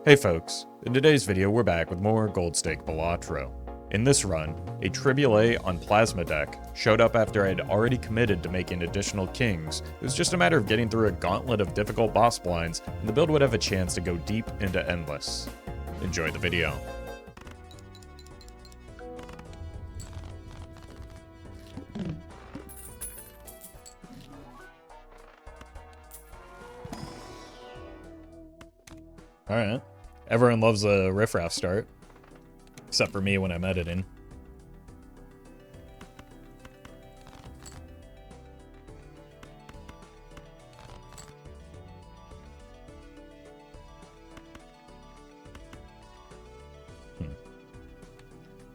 Hey folks, in today's video we're back with more Gold Stake Balatro. In this run, a Triboulet on Plasma deck showed up after I had already committed to making additional kings. It was just a matter of getting through a gauntlet of difficult boss blinds, and the build would have a chance to go deep into Endless. Enjoy the video. Alright. Everyone loves a riffraff start. Except for me when I'm editing.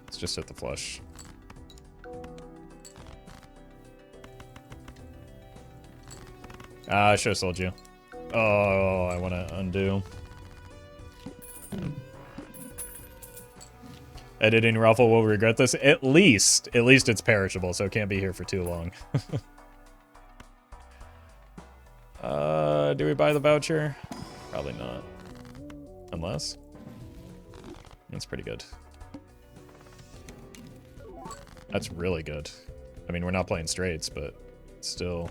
Let's just hit the flush. I should have sold you. Oh, I want to undo. Editing Roffle will regret this. At least it's perishable, so it can't be here for too long. Do we buy the voucher? Probably not. Unless. That's pretty good. That's really good. I mean, we're not playing straights, but still.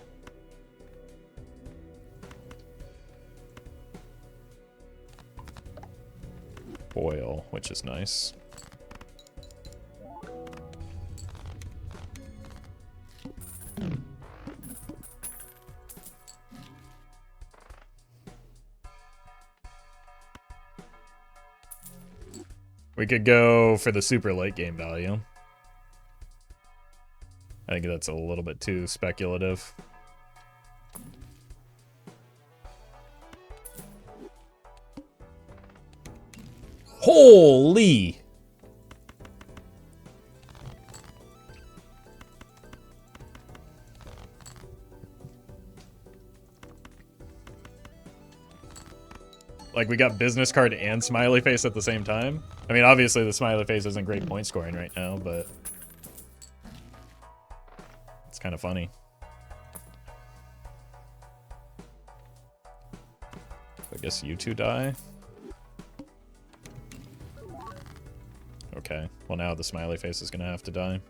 Foil, which is nice. We could go for the super late game value. I think that's a little bit too speculative. Holy! Like, we got business card and smiley face at the same time? I mean, obviously the smiley face isn't great point scoring right now, but it's kind of funny. I guess you two die. Okay, well now the smiley face is gonna have to die.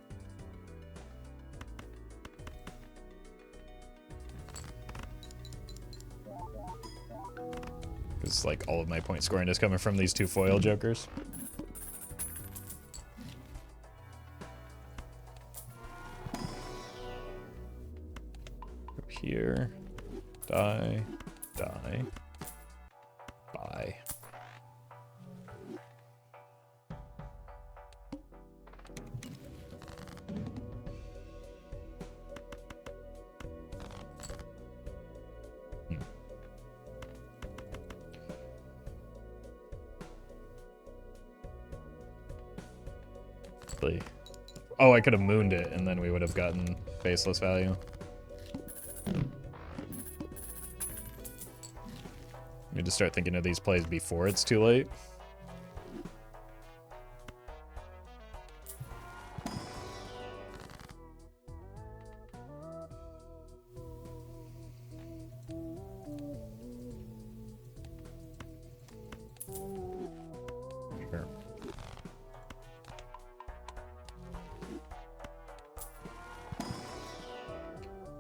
Because, like, all of my point scoring is coming from these two foil jokers. Up here. Die. Die. Bye. Oh, I could have mooned it, and then we would have gotten faceless value. Need to start thinking of these plays before it's too late. Sure.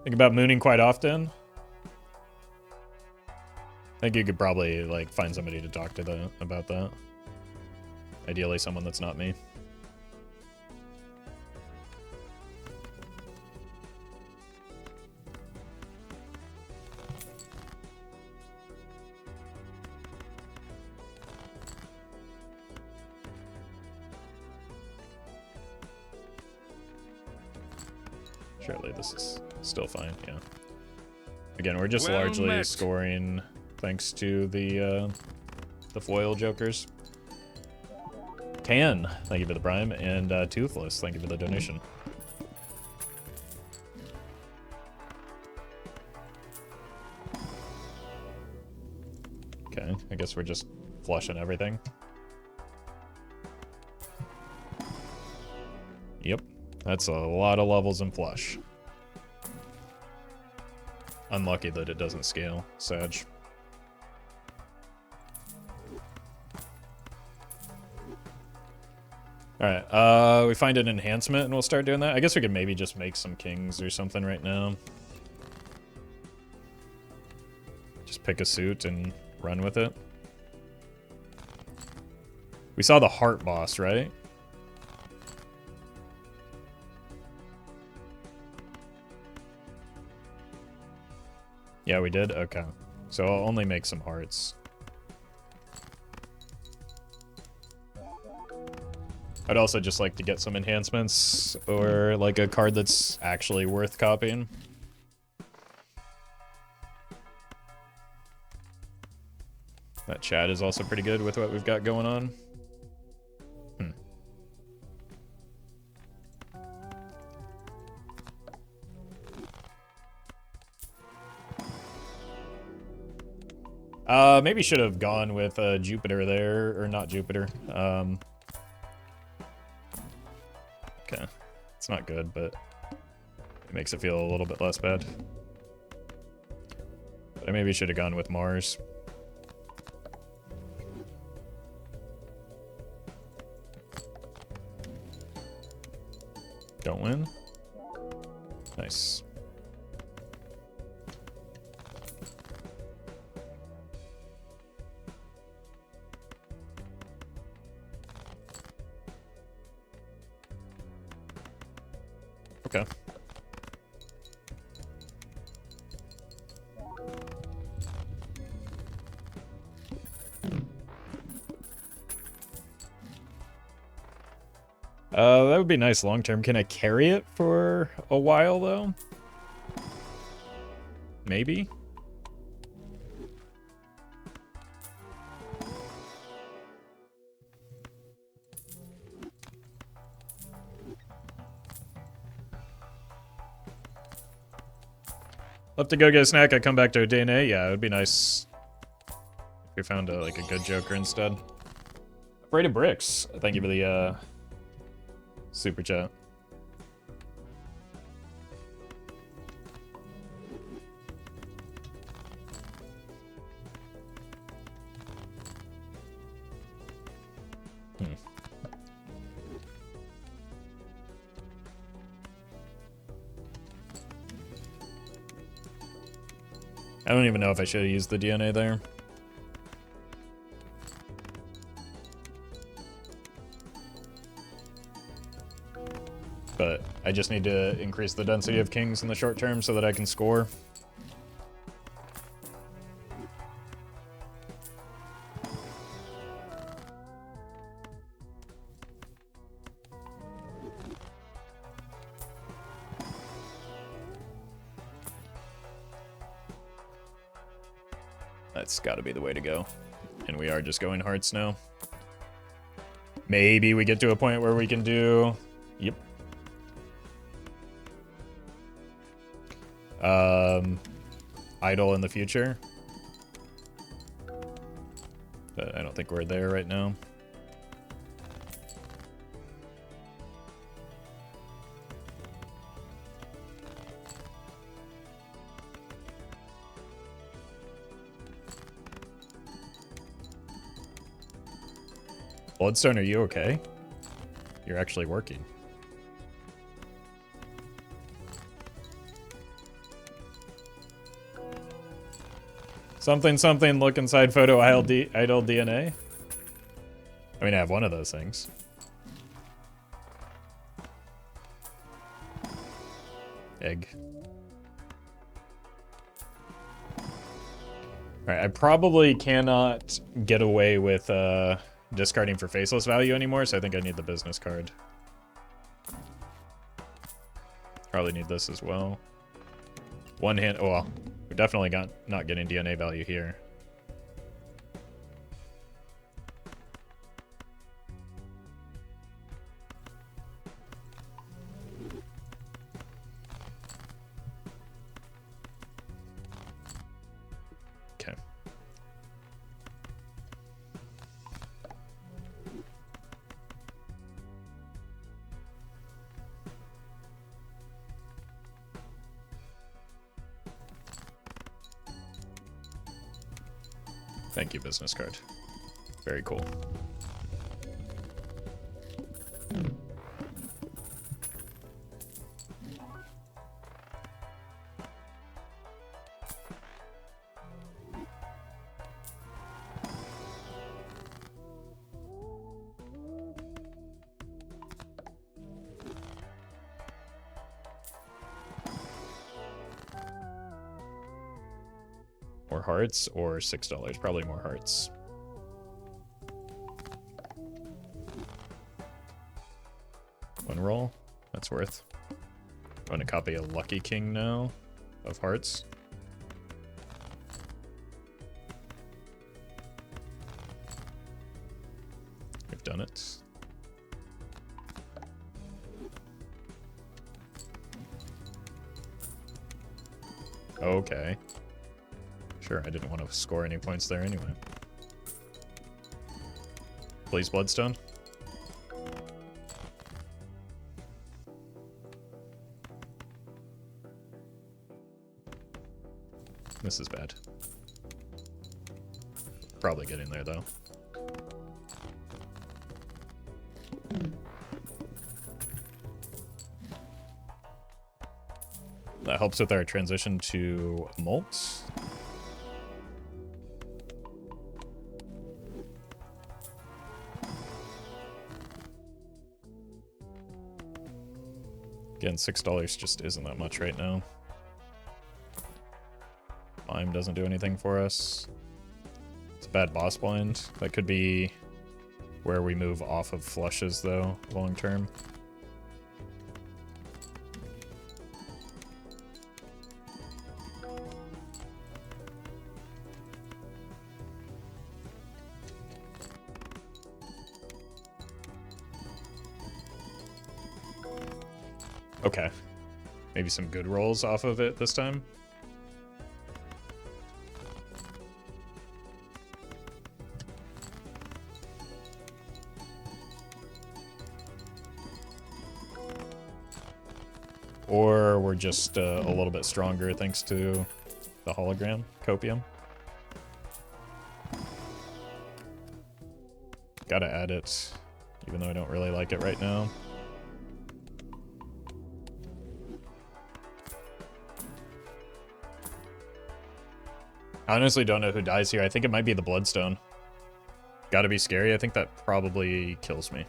Think about mooning quite often. I think you could probably, like, find somebody to talk to about that. Ideally someone that's not me. Surely this is still fine, yeah. Again, we're just largely scoring thanks to the foil jokers. Tan, thank you for the prime, and Toothless, thank you for the donation. Okay, I guess we're just flushing everything. Yep, that's a lot of levels in flush. Unlucky that it doesn't scale, Sag. Alright, we find an enhancement and we'll start doing that. I guess we could maybe just make some kings or something right now. Just pick a suit and run with it. We saw the heart boss, right? Yeah, we did? Okay. So I'll only make some hearts. I'd also just like to get some enhancements or like a card that's actually worth copying. That chat is also pretty good with what we've got going on. Maybe should have gone with Jupiter there, or not Jupiter. Okay, it's not good, but it makes it feel a little bit less bad. But I maybe should have gone with Mars. Don't win. Nice. Okay. That would be nice long term. Can I carry it for a while though? Maybe? Love to go get a snack. I come back to a DNA. Yeah, it would be nice if we found like a good Joker instead. Afraid of bricks. Thank you for the super chat. I don't even know if I should have used the DNA there. But I just need to increase the density of kings in the short term so that I can score. That's got to be the way to go. And we are just going hearts now. Maybe we get to a point where we can do... Yep. Idle in the future. But I don't think we're there right now. Bloodstone, are you okay? You're actually working. Something, something, look inside photo idle DNA. I mean, I have one of those things. Egg. Alright, I probably cannot get away with discarding for faceless value anymore, so I think I need the business card. Probably need this as well. One hand, oh well, we're definitely not getting DNA value here. Okay. Thank you, business card. Very cool. hearts or $6? Probably more hearts. One roll. That's worth. I'm going to copy a Lucky King now of hearts. We've done it. Okay. Sure, I didn't want to score any points there anyway. Please, Bloodstone. This is bad. Probably getting there, though. That helps with our transition to Molt. Again, $6 just isn't that much right now. Mime doesn't do anything for us. It's a bad boss blind. That could be where we move off of flushes, though, long term. Okay. Maybe some good rolls off of it this time. Or we're just a little bit stronger thanks to the hologram, copium. Gotta add it, even though I don't really like it right now. I honestly don't know who dies here. I think it might be the Bloodstone. Gotta be scary. I think that probably kills me.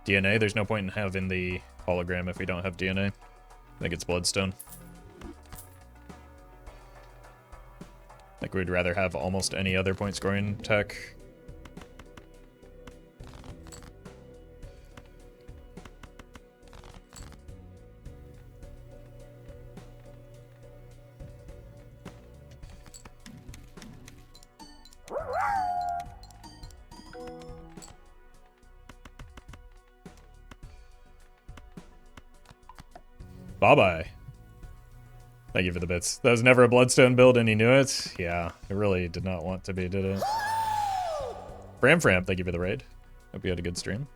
DNA, there's no point in having the hologram if we don't have DNA. I think it's Bloodstone. I think we'd rather have almost any other point scoring tech. Bye-bye. Thank you for the bits. That was never a Bloodstone build and he knew it? Yeah, it really did not want to be, did it? Fram, thank you for the raid. Hope you had a good stream.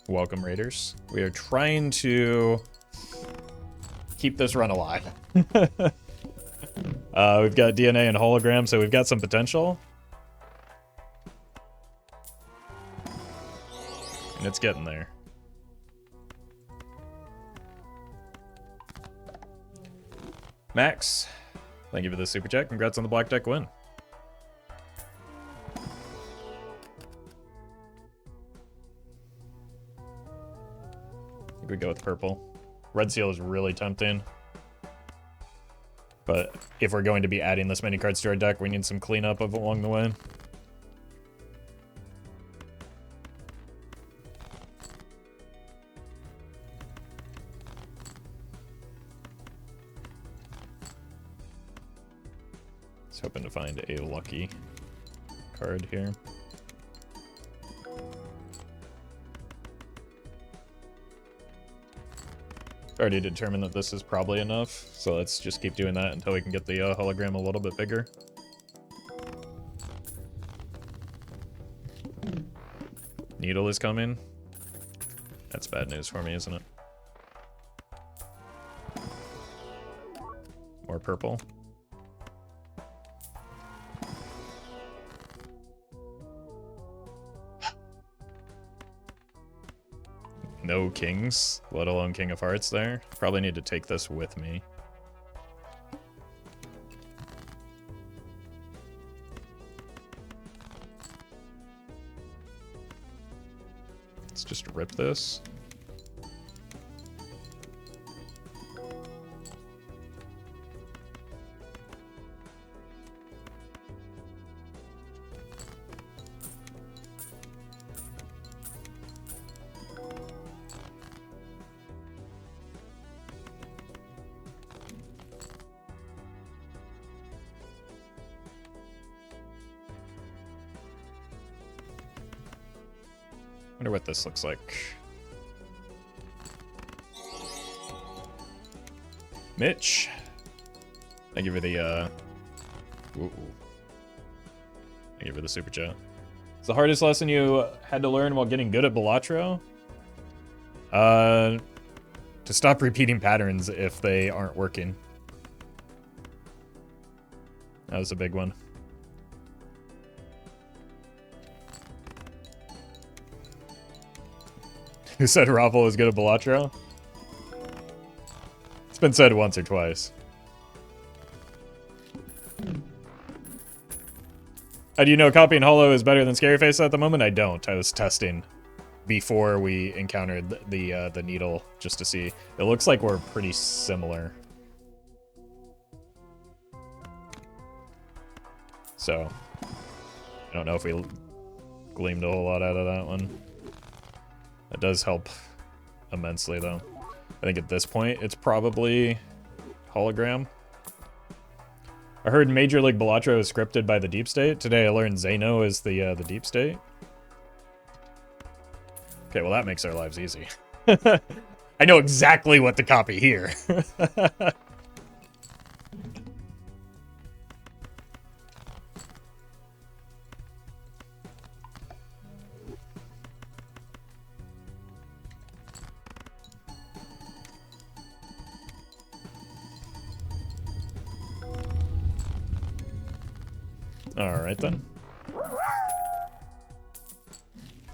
Welcome, raiders. We are trying to keep this run alive. We've got DNA and hologram, so we've got some potential. And it's getting there. Max, thank you for the super chat. Congrats on the black deck win. I think we go with purple. Red seal is really tempting. But if we're going to be adding this many cards to our deck, we need some cleanup of along the way. Hoping to find a lucky card here. Already determined that this is probably enough, so let's just keep doing that until we can get the hologram a little bit bigger. Needle is coming. That's bad news for me, isn't it? More purple. No kings, let alone King of Hearts there. Probably need to take this with me. Let's just rip this. Wonder what this looks like. Mitch. Thank you for the, Thank you for the super chat. It's the hardest lesson you had to learn while getting good at Balatro? To stop repeating patterns if they aren't working. That was a big one. Who said Roffle is good at Balatro? It's been said once or twice. How do you know copying Holo is better than Scary Face at the moment? I don't. I was testing before we encountered the needle just to see. It looks like we're pretty similar. So, I don't know if we gleamed a whole lot out of that one. That does help immensely, though. I think at this point, it's probably Hologram. I heard Major League Balatro is scripted by the Deep State. Today I learned Zeno is the Deep State. Okay, well that makes our lives easy. I know exactly what to copy here. Alright then.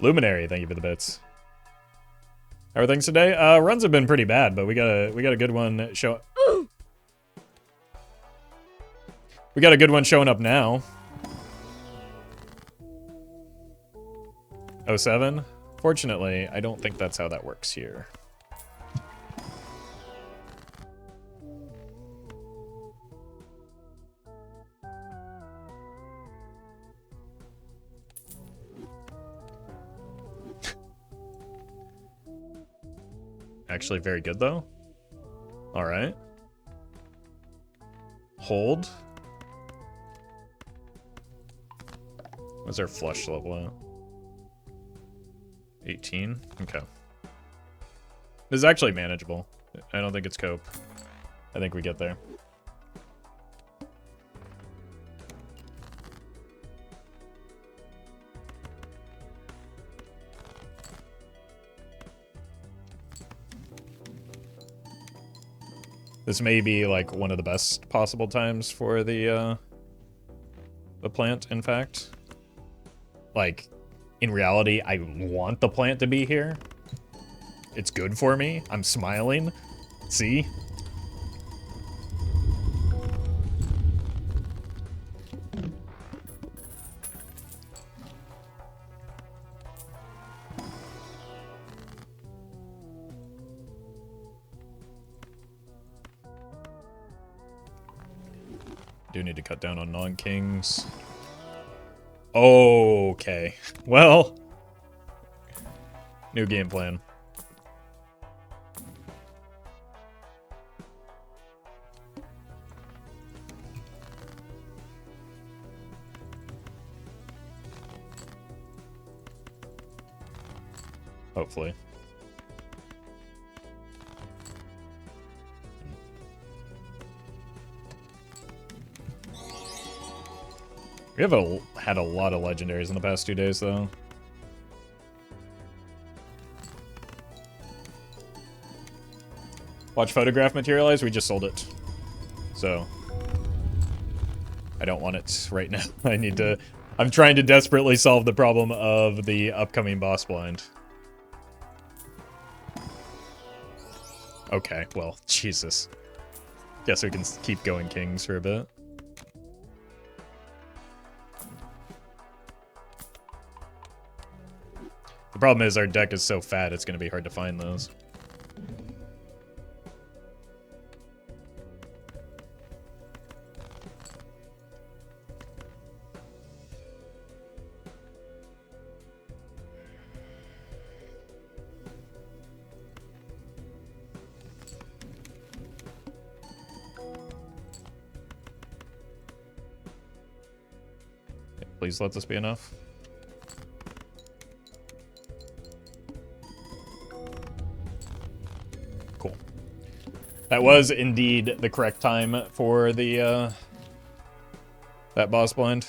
Luminary, thank you for the bits. How are things today? Runs have been pretty bad, but we got a good one show. We got a good one showing up now. 07? Fortunately, I don't think that's how that works here. Actually very good, though. Alright. Hold. What's our flush level at? 18? Okay. This is actually manageable. I don't think it's cope. I think we get there. This may be like one of the best possible times for the plant, in fact. Like, in reality, I want the plant to be here. It's good for me. I'm smiling. See? Do need to cut down on non-kings. Okay. Well, new game plan. Hopefully. We have had a lot of legendaries in the past 2 days, though. Watch photograph materialize, we just sold it. So, I don't want it right now. I'm trying to desperately solve the problem of the upcoming boss blind. Okay, well, Jesus. Guess we can keep going kings for a bit. The problem is our deck is so fat, it's going to be hard to find those. Please let this be enough. That was indeed the correct time for the that boss blind.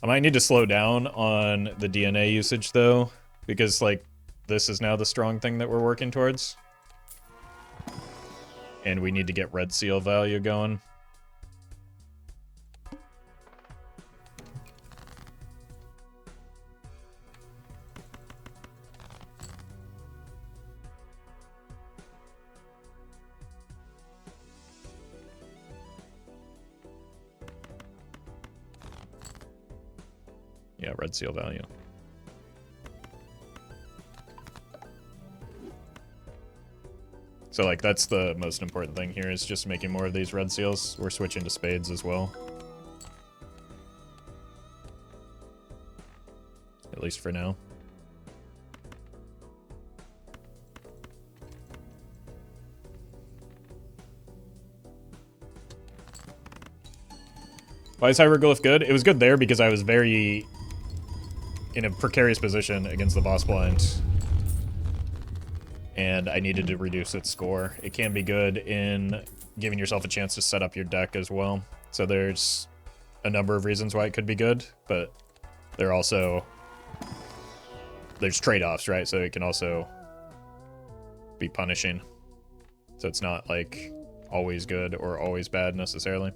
I might need to slow down on the DNA usage though, because like this is now the strong thing that we're working towards. And we need to get red seal value going. Yeah, red seal value. So like that's the most important thing here is just making more of these red seals. We're switching to spades as well. At least for now. Why is Hieroglyph good? It was good there because I was very in a precarious position against the boss blind. And I needed to reduce its score. It can be good in giving yourself a chance to set up your deck as well. So there's a number of reasons why it could be good, but there's trade-offs, right? So it can also be punishing. So it's not like always good or always bad necessarily.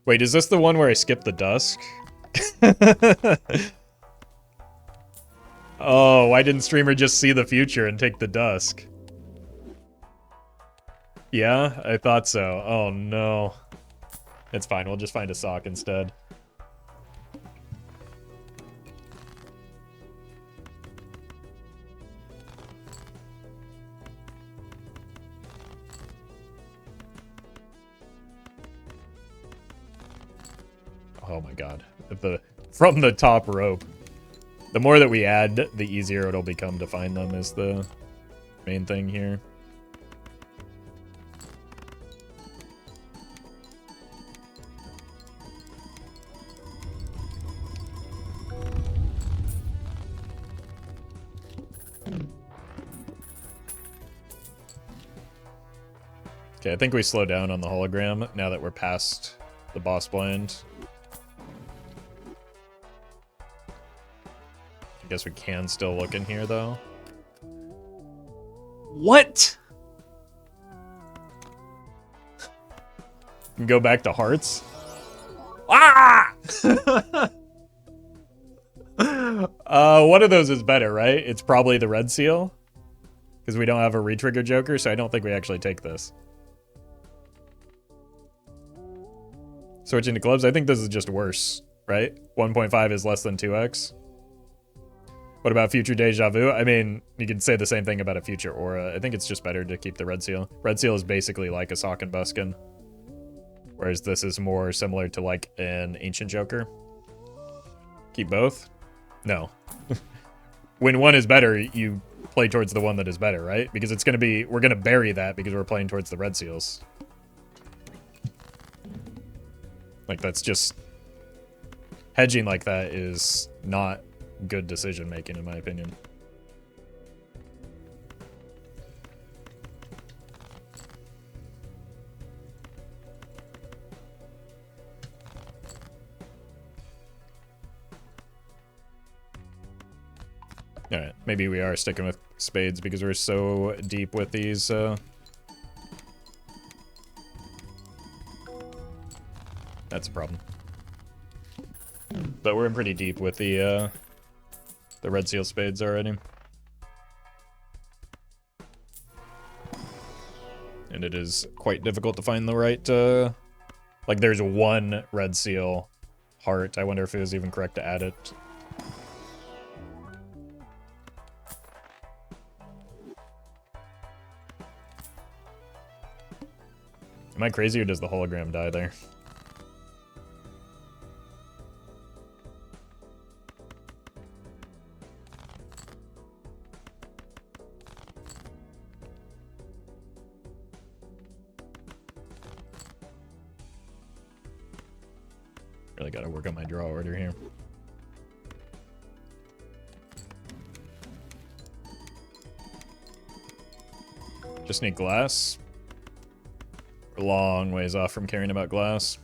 Wait, is this the one where I skipped the dusk? Oh, why didn't streamer just see the future and take the dusk? Yeah, I thought so. Oh no. It's fine, we'll just find a sock instead. Oh my god. From the top rope. The more that we add, the easier it'll become to find them is the main thing here. Okay, I think we slow down on the hologram now that we're past the boss blind. I guess we can still look in here, though. What? Can go back to hearts? Ah! One of those is better, right? It's probably the red seal. Because we don't have a retrigger joker, so I don't think we actually take this. Switching to clubs, I think this is just worse, right? 1.5 is less than 2x. What about future deja vu? I mean, you could say the same thing about a future aura. I think it's just better to keep the red seal. Red seal is basically like a sock and buskin. Whereas this is more similar to like an ancient joker. Keep both? No. When one is better, you play towards the one that is better, right? Because it's gonna be, we're gonna bury that because we're playing towards the red seals. Like, that's just... Hedging like that is not good decision making, in my opinion. Alright, maybe we are sticking with spades because we're so deep with these, That's a problem. But we're in pretty deep with the red seal spades already. And it is quite difficult to find the right, like there's one red seal heart. I wonder if it was even correct to add it. Am I crazy or does the hologram die there? Really gotta work on my draw order here. Just need glass. We're a long ways off from caring about glass.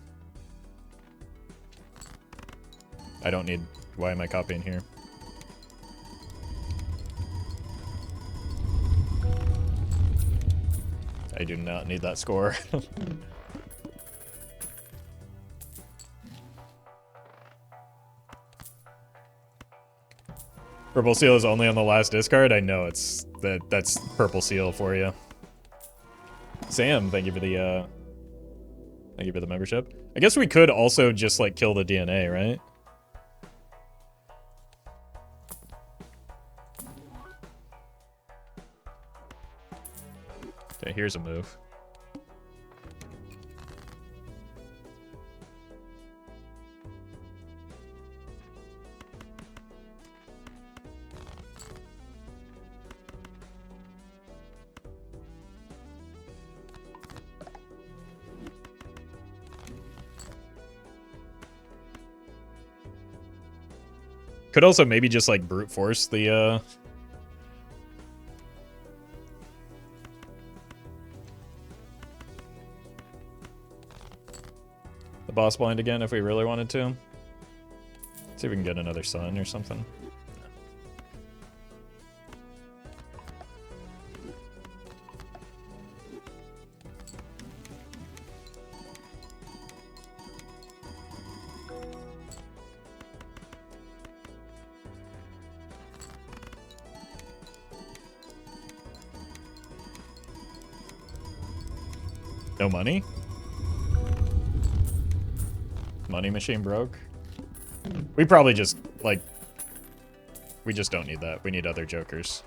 I don't need... Why am I copying here? I do not need that score. Purple seal is only on the last discard? I know, it's... That's purple seal for you. Sam, thank you for the, Thank you for the membership. I guess we could also just, like, kill the DNA, right? Okay, here's a move. Could also maybe just, like, brute force the boss blind again if we really wanted to. See if we can get another sun or something. No money? Money machine broke? We probably just, like... We just don't need that. We need other jokers.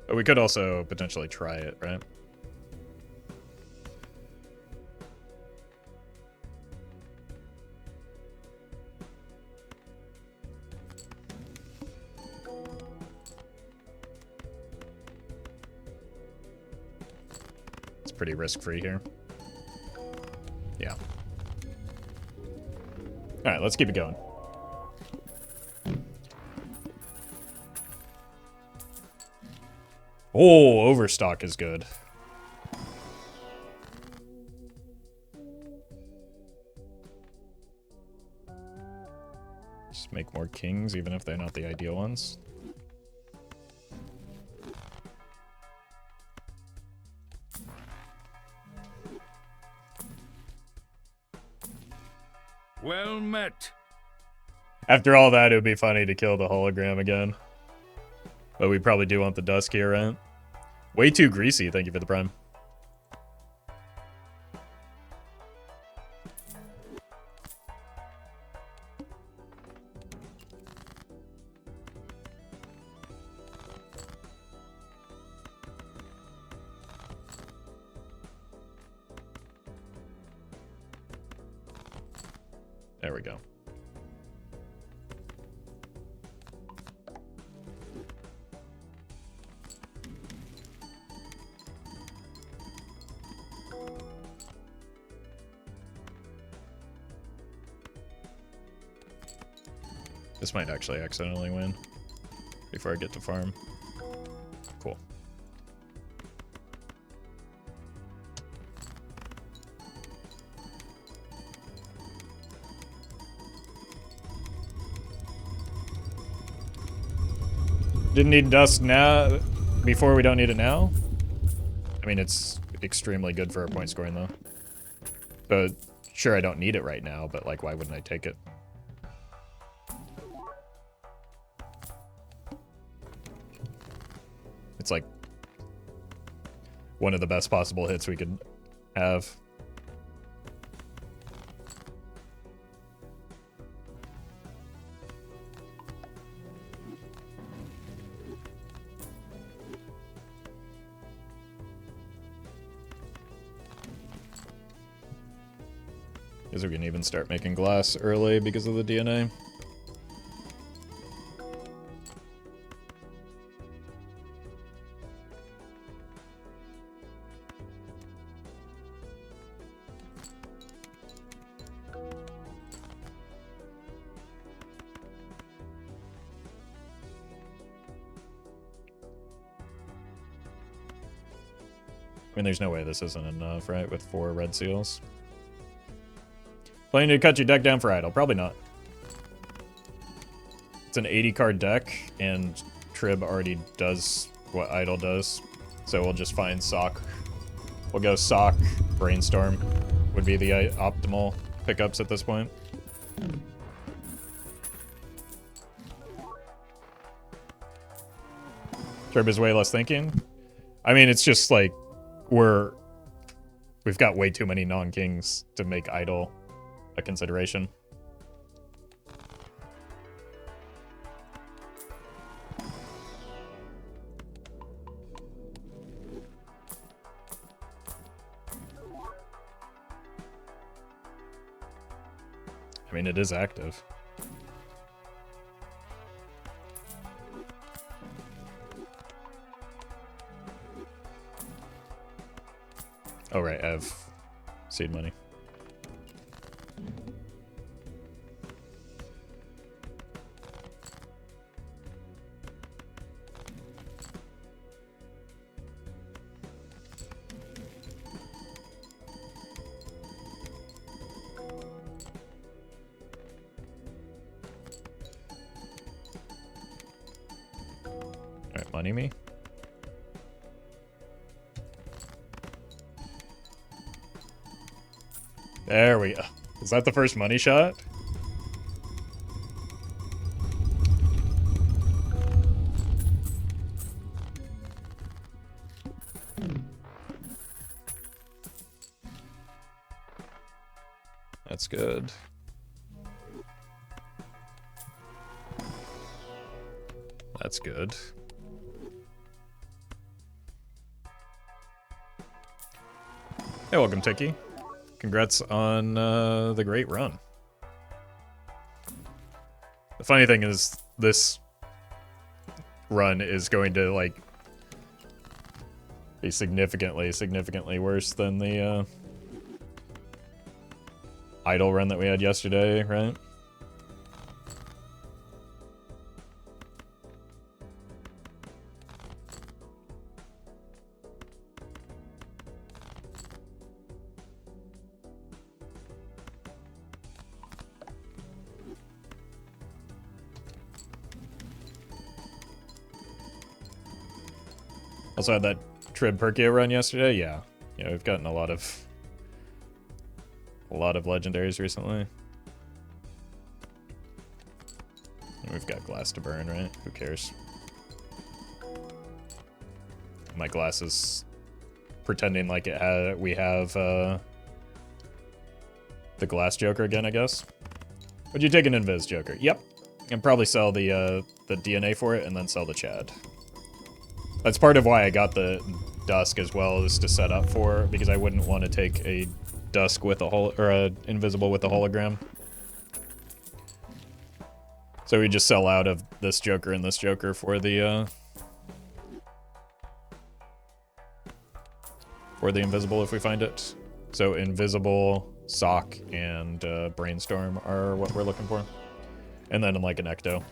But we could also potentially try it, right? It's pretty risk-free here. Yeah. Alright, let's keep it going. Oh, overstock is good. Just make more kings, even if they're not the ideal ones. Well met. After all that, it would be funny to kill the hologram again. But we probably do want the dusk here, right? Way too greasy, thank you for the prime. There we go. This might actually accidentally win before I get to farm. Cool. Didn't need dust now, before we don't need it now? I mean, it's extremely good for our point scoring though. But sure, I don't need it right now, but like, why wouldn't I take it? It's like one of the best possible hits we could have. Because we can even start making glass early because of the DNA. I mean, there's no way this isn't enough, right? With 4 red seals. Planning to cut your deck down for idle? Probably not. It's an 80 card deck, and Trib already does what idle does. So we'll just find Sock. We'll go Sock, Brainstorm would be the optimal pickups at this point. Trib is way less thinking. I mean, it's just like we've got way too many non-kings to make idle a consideration. I mean, it is active. Oh, right, I have seed money. Alright, money me. There we go. Is that the first money shot? That's good. That's good. Hey, welcome, Tiki. Congrats on the great run. The funny thing is, this run is going to, like, be significantly worse than the idle run that we had yesterday, right? Also had that Trib Perkia run yesterday. Yeah, we've gotten a lot of legendaries recently. And we've got glass to burn, right? Who cares? My glass is pretending like we have the glass Joker again, I guess. Would you take an Invis Joker? Yep. And probably sell the DNA for it and then sell the Chad. That's part of why I got the Dusk as well, is to set up for, because I wouldn't want to take a Dusk with a Invisible with a hologram. So we just sell out of this Joker and this Joker for the Invisible if we find it. So Invisible, Sock, and Brainstorm are what we're looking for. And then like an Ecto.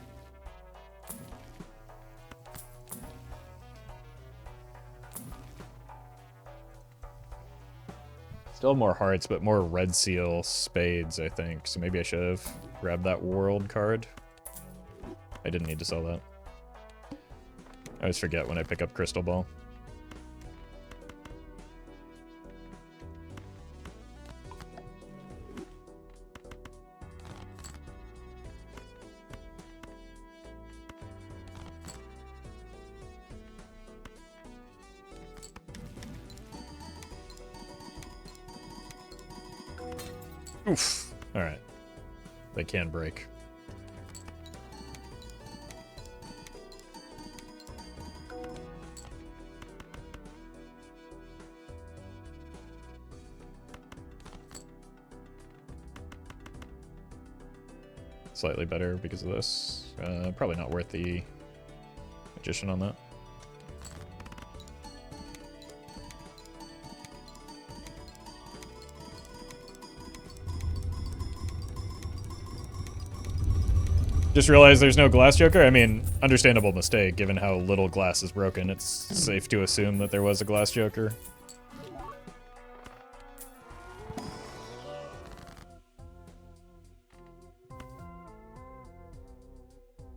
Still more hearts, but more red seal spades, I think. So maybe I should have grabbed that world card. I didn't need to sell that. I always forget when I pick up Crystal Ball. Oof. Alright. They can break. slightly better because of this. Probably not worth the magician on that. Just realized there's no glass joker. I mean, understandable mistake, given how little glass is broken. It's safe to assume that there was a glass joker.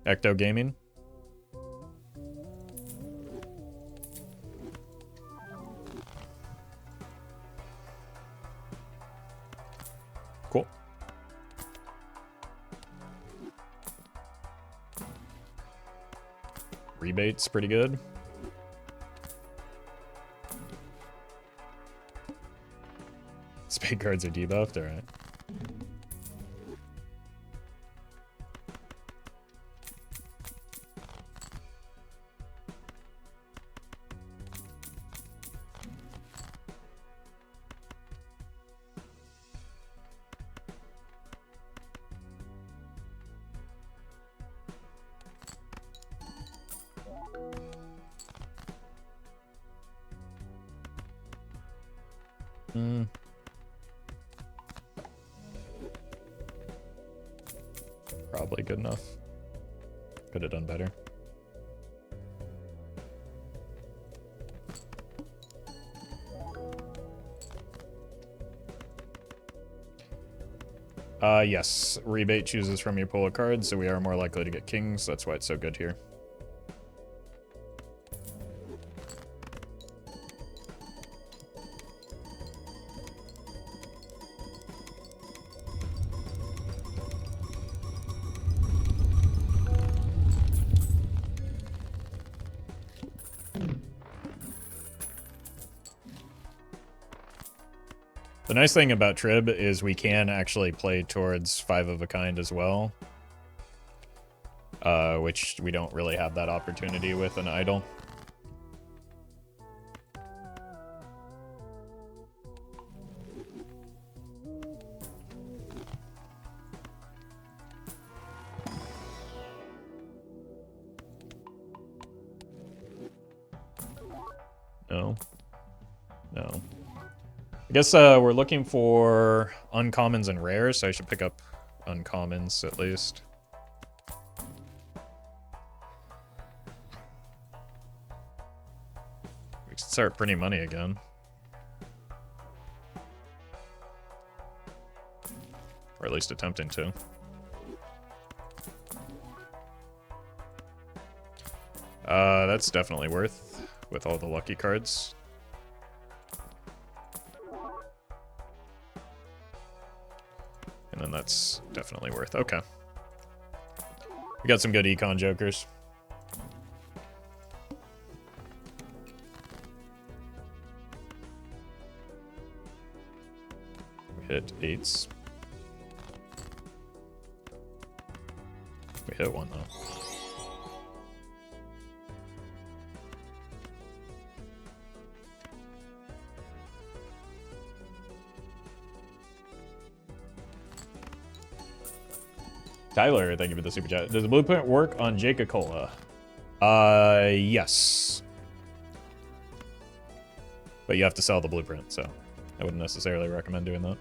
Ecto Gaming. Cool. Rebate's pretty good. Spade cards are debuffed, alright. Probably good enough. Could have done better. Yes. Rebate chooses from your pool of cards, so we are more likely to get kings. That's why it's so good here. The nice thing about Trib is we can actually play towards 5 of a kind as well. Which we don't really have that opportunity with an idol. No. No. I guess we're looking for uncommons and rares, so I should pick up uncommons at least. We should start printing money again. Or at least attempting to. That's definitely worth with all the lucky cards. And then that's definitely worth. Okay. We got some good Econ jokers. We hit 8s. We hit 1 though. Tyler, thank you for the super chat. Does the blueprint work on Jacocola? Yes. But you have to sell the blueprint, so I wouldn't necessarily recommend doing that.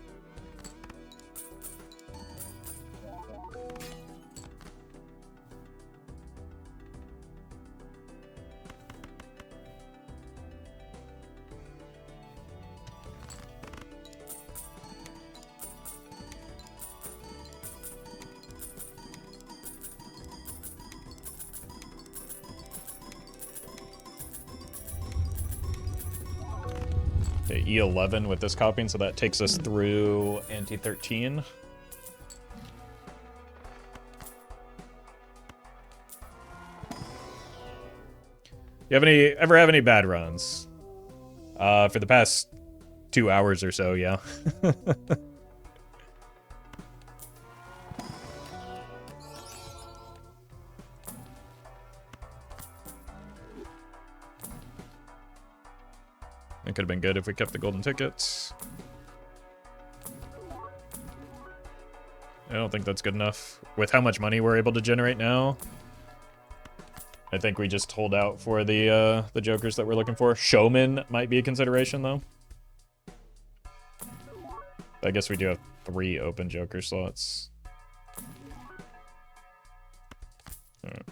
Okay, E11 with this copying, so that takes us through ante 13. You ever have any bad runs? For the past 2 hours or so, yeah. It could have been good if we kept the golden tickets. I don't think that's good enough. With how much money we're able to generate now, I think we just hold out for the jokers that we're looking for. Showman might be a consideration, though. I guess we do have 3 open joker slots. All right.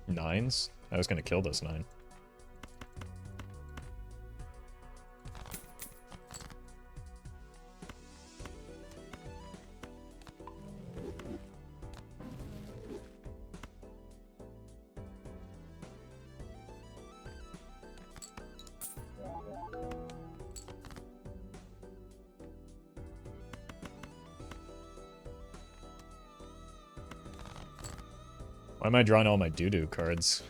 Nines? I was gonna kill this 9. Why am I drawing all my doo-doo cards?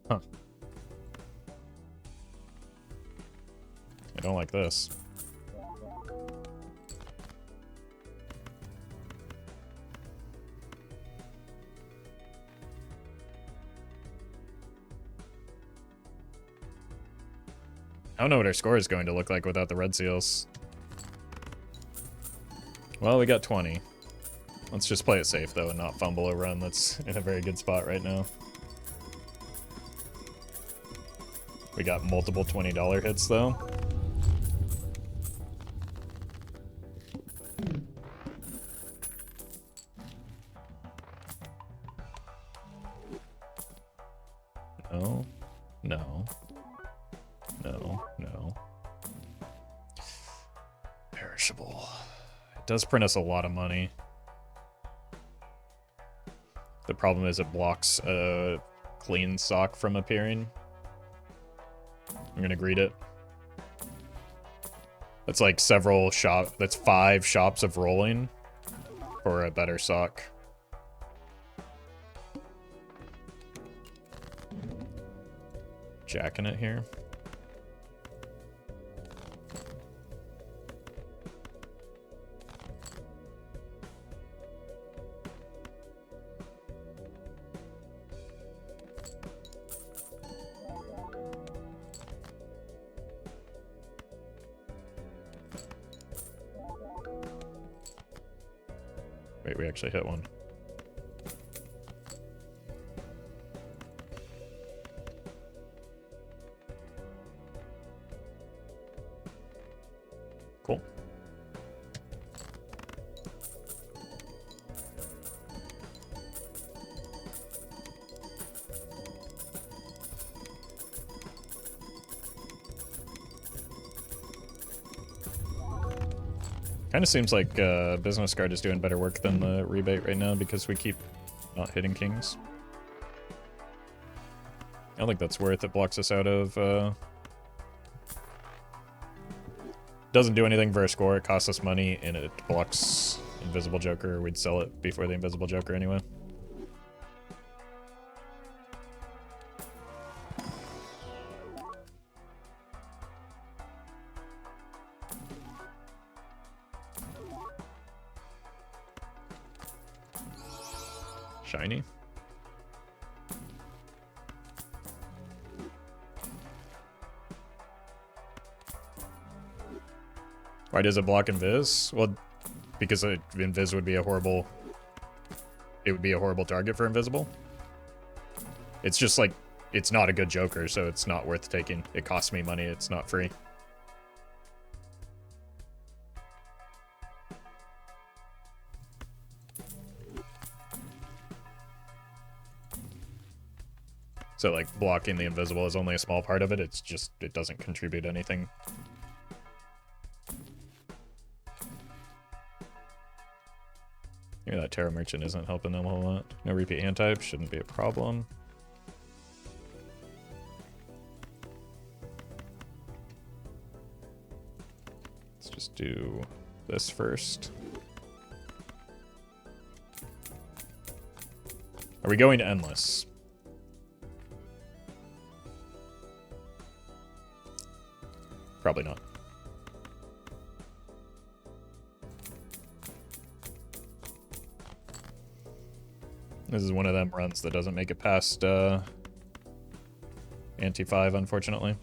Huh. I don't like this. I don't know what our score is going to look like without the red seals. Well, we got 20. Let's just play it safe, though, and not fumble a run that's in a very good spot right now. We got multiple $20 hits, though. No. No. No. No. Perishable. It does print us a lot of money. The problem is it blocks a clean sock from appearing. I'm gonna greet it. That's like that's 5 shops of rolling for a better sock. Jacking it here. Wait, we actually hit one. Cool. Kind of seems like Business Card is doing better work than the rebate right now because we keep not hitting kings. I don't think that's worth it. Blocks us out of... Doesn't do anything for a score. It costs us money, and it blocks Invisible Joker. We'd sell it before the Invisible Joker anyway. Shiny. Why does it block Invis? Well, because Invis would be a horrible... It would be a horrible target for Invisible. It's just like, it's not a good Joker, so it's not worth taking. It costs me money, it's not free. So, like, blocking the Invisible is only a small part of it. It's just, it doesn't contribute anything. Maybe that Terra Merchant isn't helping them a whole lot. No repeat hand type, shouldn't be a problem. Let's just do this first. Are we going to Endless? Probably not. This is one of them runs that doesn't make it past ante 5, unfortunately.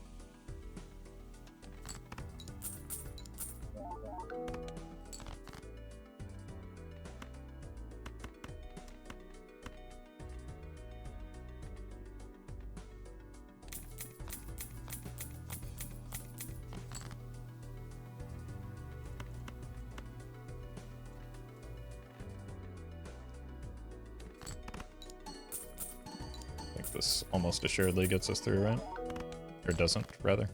This almost assuredly gets us through, right? Or doesn't, rather.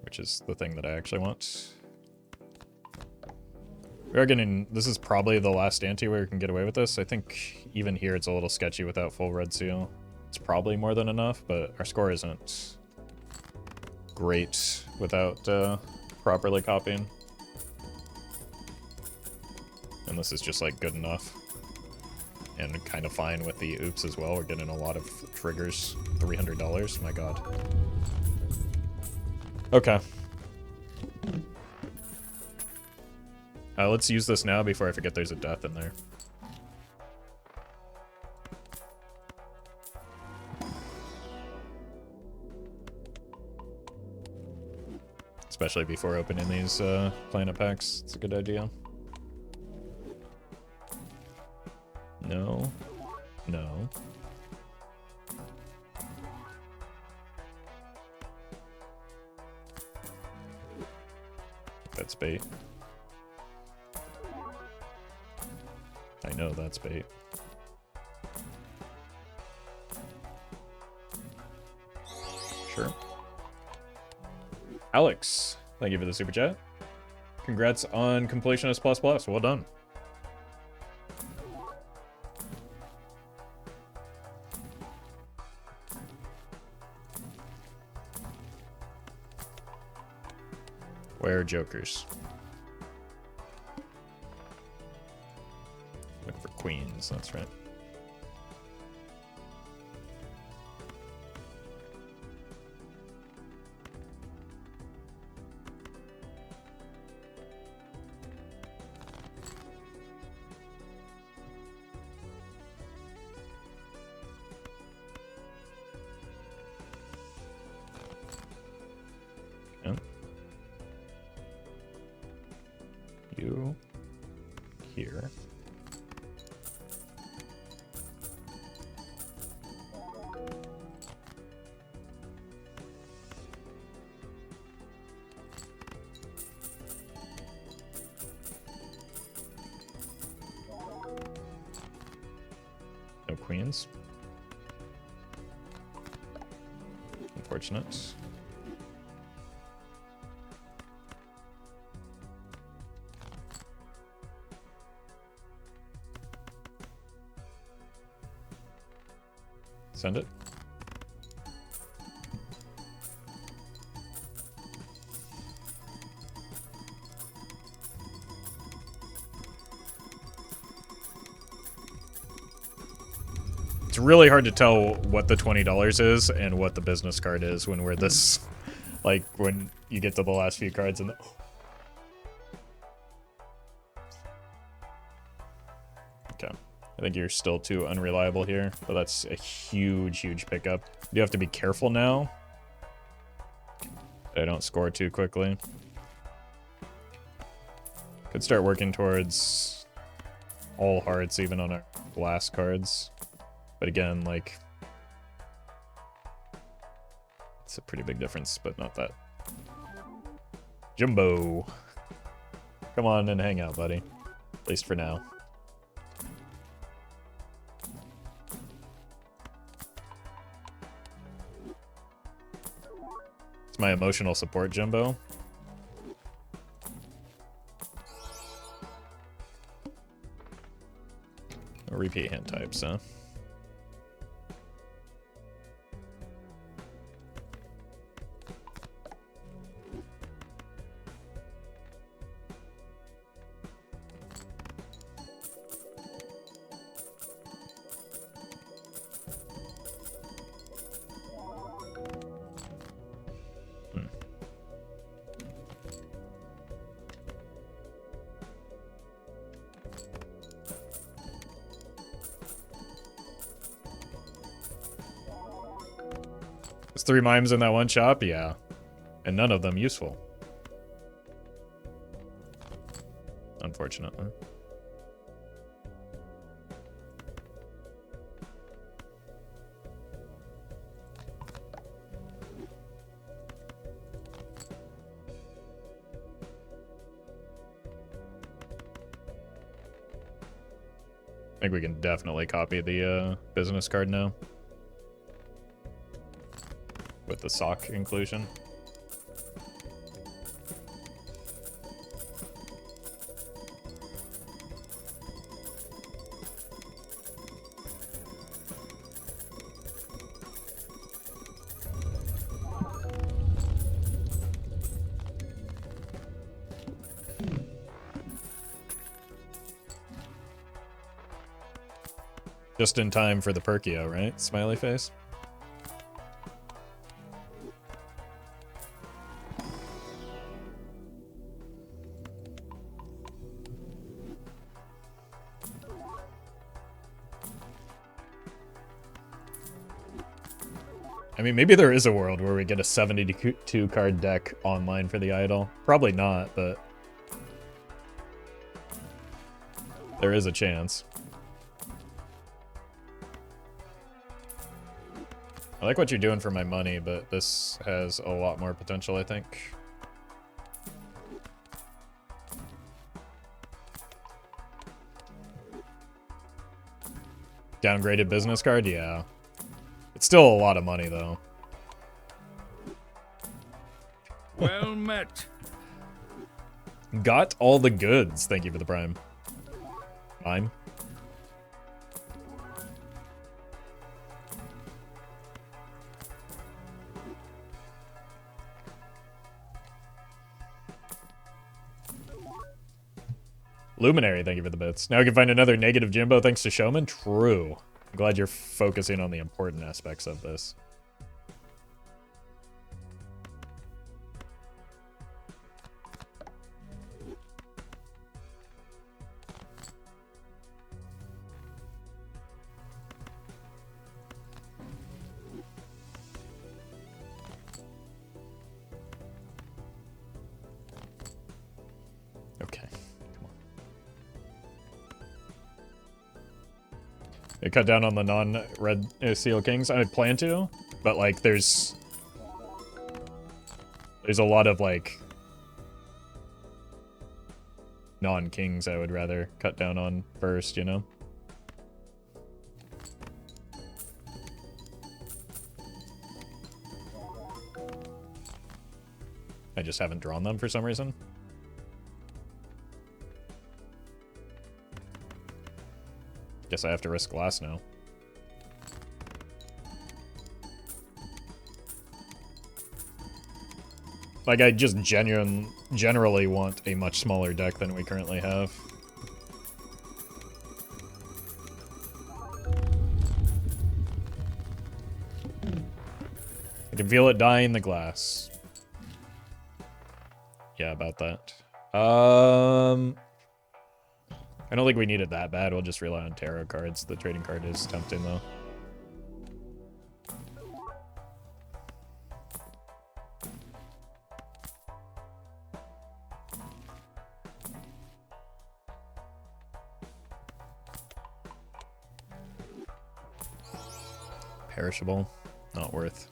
Which is the thing that I actually want. We are getting... This is probably the last ante where we can get away with this. I think even here it's a little sketchy without full red seal. It's probably more than enough, but our score isn't great without properly copying. And this is just, like, good enough. And kind of fine with the oops as well. We're getting a lot of triggers. $300, my god. Okay. Let's use this now before I forget there's a death in there. Especially before opening these planet packs. It's a good idea. No. No. That's bait. I know that's bait. Sure. Alex, thank you for the super chat. Congrats on Completionist Plus Plus. Well done. Where are jokers? Looking for queens, that's right. You here. No queens. Unfortunate. Send it. It's really hard to tell what the $20 is and what the business card is when we're this, like, when you get to the last few cards and okay. I think you're still too unreliable here, but that's a huge, huge pickup. You have to be careful now that I don't score too quickly. Could start working towards all hearts, even on our last cards. But again, like, it's a pretty big difference, but not that. Jumbo. Come on and hang out, buddy. At least for now. It's my emotional support, Jumbo. Repeat hand types, huh? There's 3 mimes in that one shop? Yeah. And none of them useful. Unfortunately. I think we can definitely copy the business card now. With the sock inclusion. Just in time for the Perkio, right? Smiley face. I mean, maybe there is a world where we get a 72 card deck online for the idol. Probably not, but there is a chance. I like what you're doing for my money, but this has a lot more potential, I think. Downgraded business card? Yeah. It's still a lot of money, though. Well met. Got all the goods. Thank you for the prime. Mime. Luminary, thank you for the bits. Now we can find another negative Jimbo thanks to Showman? True. I'm glad you're focusing on the important aspects of this. Okay. They cut down on the non-red Seal Kings. I plan to, but like there's a lot of like non-kings I would rather cut down on first, you know? I just haven't drawn them for some reason. Guess I have to risk glass now. Like, I just generally want a much smaller deck than we currently have. I can feel it dying the glass. Yeah, about that. I don't think we need it that bad. We'll just rely on tarot cards. The trading card is tempting, though. Perishable. Not worth.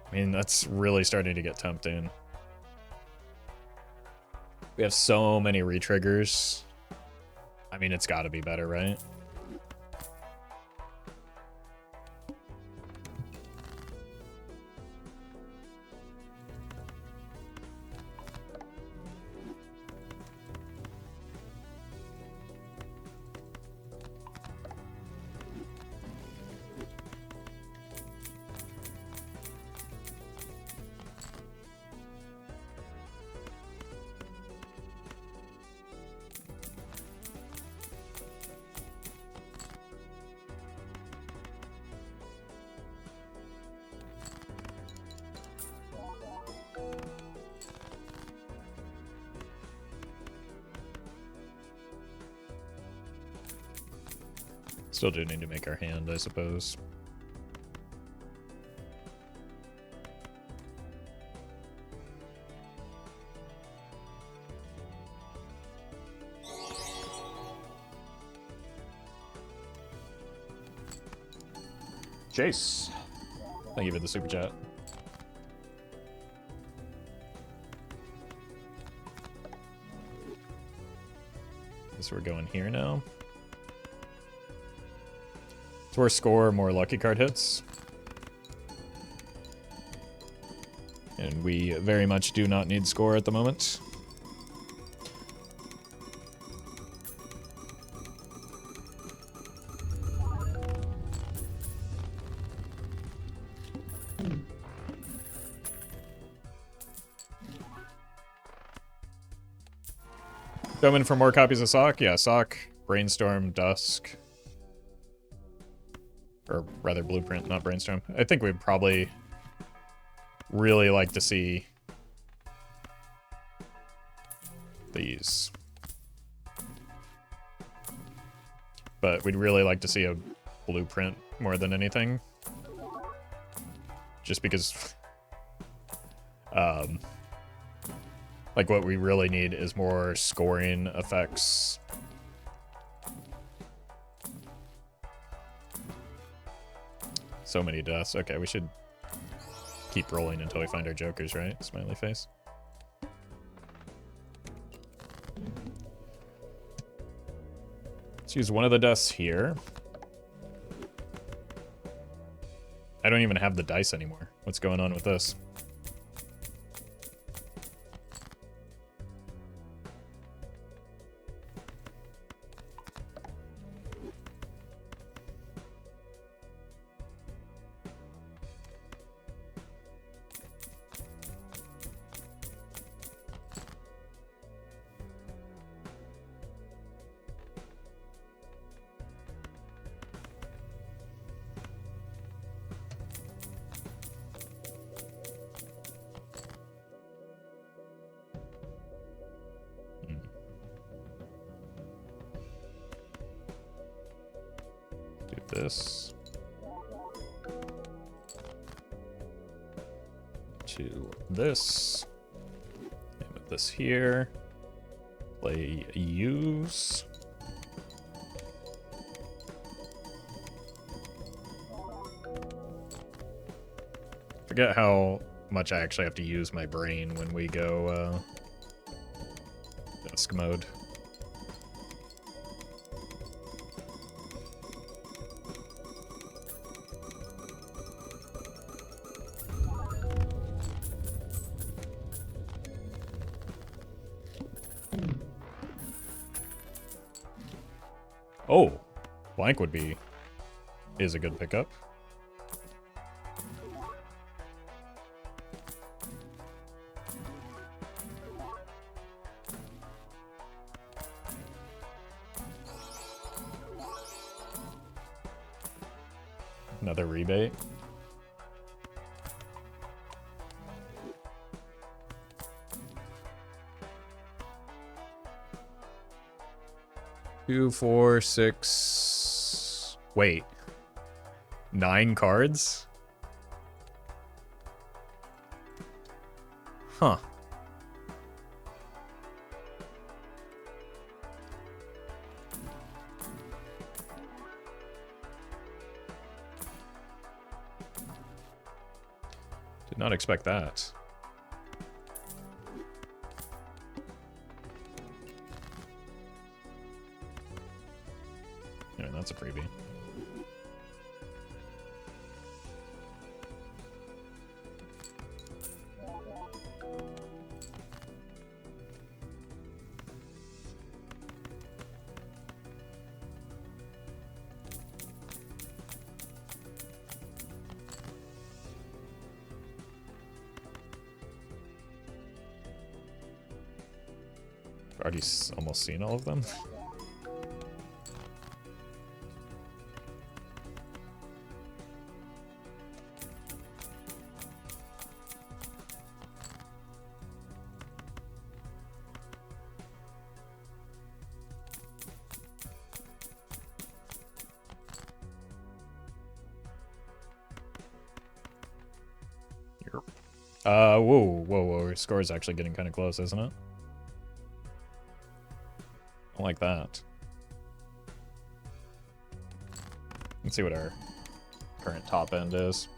I mean, that's really starting to get tempting. We have so many retriggers. I mean, it's got to be better, right? Still do need to make our hand, I suppose. Chase. Thank you for the super chat. Guess we're going here now. So we're score more lucky card hits. And we very much do not need score at the moment. Showman for more copies of Sock? Yeah, Sock, Brainstorm, Dusk. Or rather, Blueprint, not Brainstorm. I think we'd probably really like to see these. But we'd really like to see a Blueprint more than anything. Just because... like, what we really need is more scoring effects. So many deaths. Okay, we should keep rolling until we find our jokers, right? Smiley face. Let's use one of the deaths here. I don't even have the dice anymore. What's going on with this? This to this, and with this here, play use. Forget how much I actually have to use my brain when we go dusk mode. Oh, blank is a good pickup. Another rebate. Two, 4, 6. Wait. 9 cards? Huh. Did not expect that. Yeah, that's a freebie. Already almost seen all of them. Whoa. Our score is actually getting kind of close, isn't it? I like that. Let's see what our current top end is.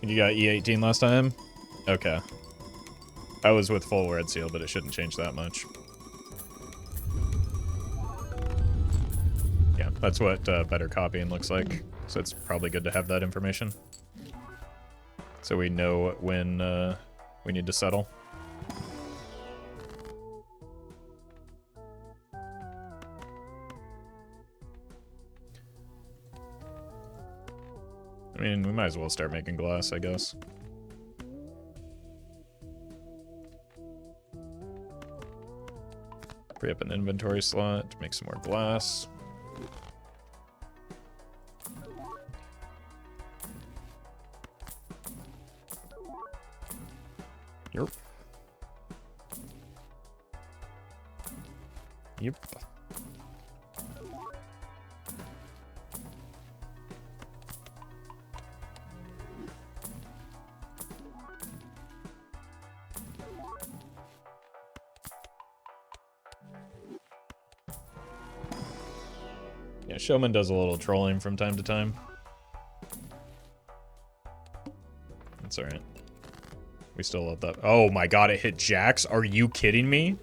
You got E18 last time? Okay. I was with full red seal, but it shouldn't change that much. Yeah, that's what better copying looks like. So it's probably good to have that information. So we know when we need to settle. I mean, we might as well start making glass, I guess. Free up an inventory slot to make some more glass. Yep. Yep. Yeah, Showman does a little trolling from time to time. That's alright. We still love that. Oh my god, it hit jacks? Are you kidding me?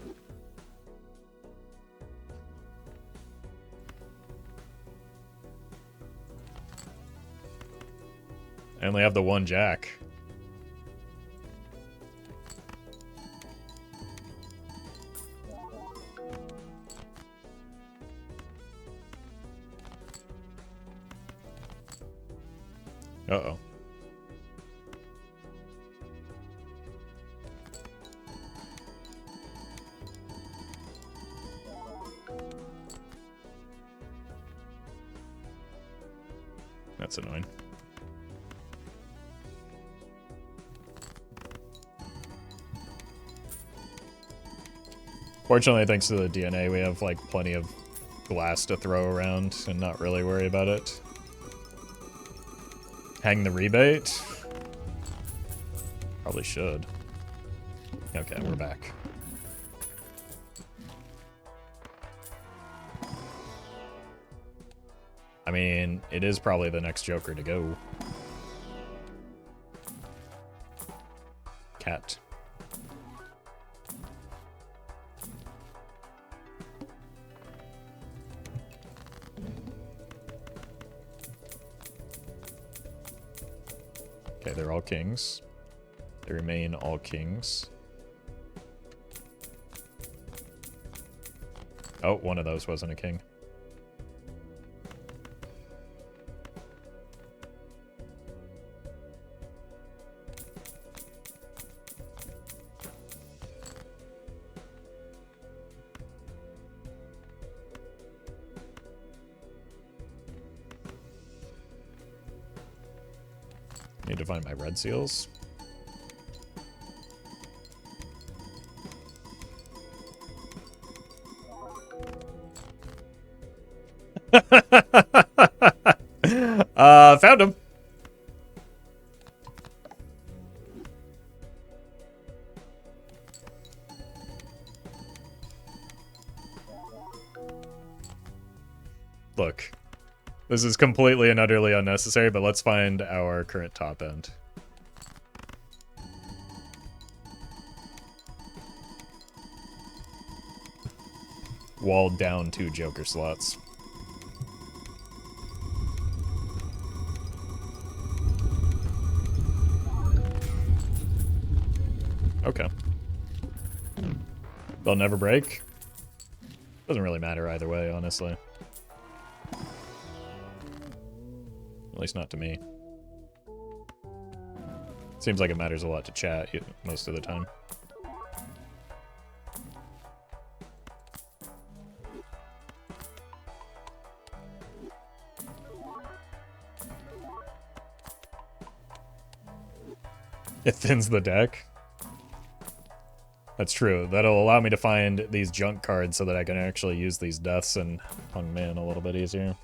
I only have the one jack. Uh-oh. That's annoying. Fortunately, thanks to the DNA, we have like plenty of glass to throw around and not really worry about it. Hang the rebate? Probably should. Okay, we're back. I mean, it is probably the next Joker to go. Cat. Okay, they're all kings. They remain all kings. Oh, one of those wasn't a king. Need to find my red seals. Found him. Look. This is completely and utterly unnecessary, but let's find our current top end. Walled down 2 Joker slots. Okay. They'll never break? Doesn't really matter either way, honestly. At least not to me. Seems like it matters a lot to chat most of the time. It thins the deck. That's true. That'll allow me to find these junk cards so that I can actually use these deaths and hung man a little bit easier.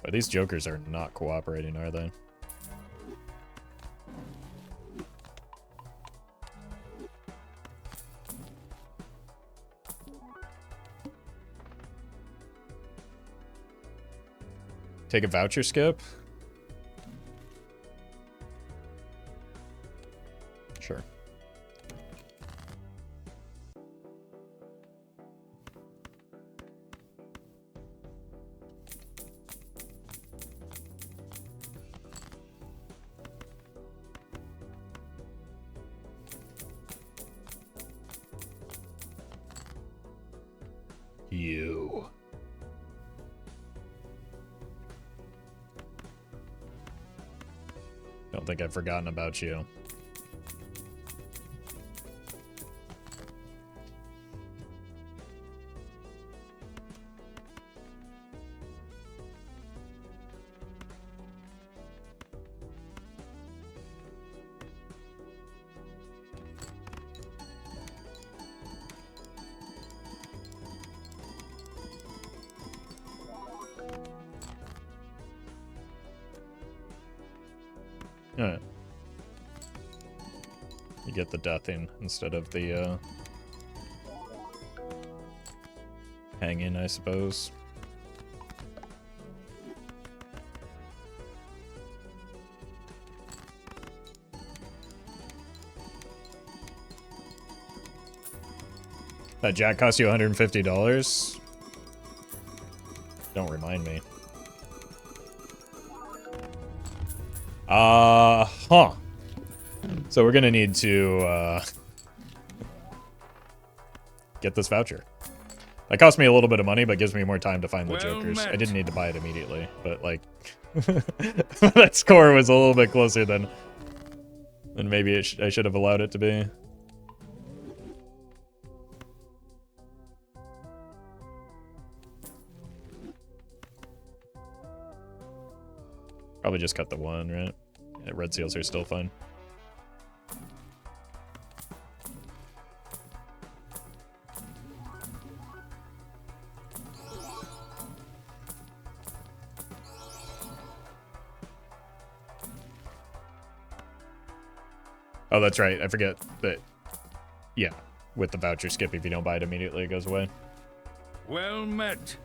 But these jokers are not cooperating, are they? Take a voucher skip? Sure. You. Don't think I've forgotten about you. Alright. You get the deathing instead of the hanging, I suppose. That jack cost you $150? Don't remind me. Huh. So we're gonna need to, get this voucher. That cost me a little bit of money, but gives me more time to find the jokers. I didn't need to buy it immediately, but, like, that score was a little bit closer than maybe I should have allowed it to be. Probably just cut the one, right? Yeah, red seals are still fine. Oh, that's right. I forget that. Yeah, with the voucher skip, if you don't buy it immediately, it goes away. Well met.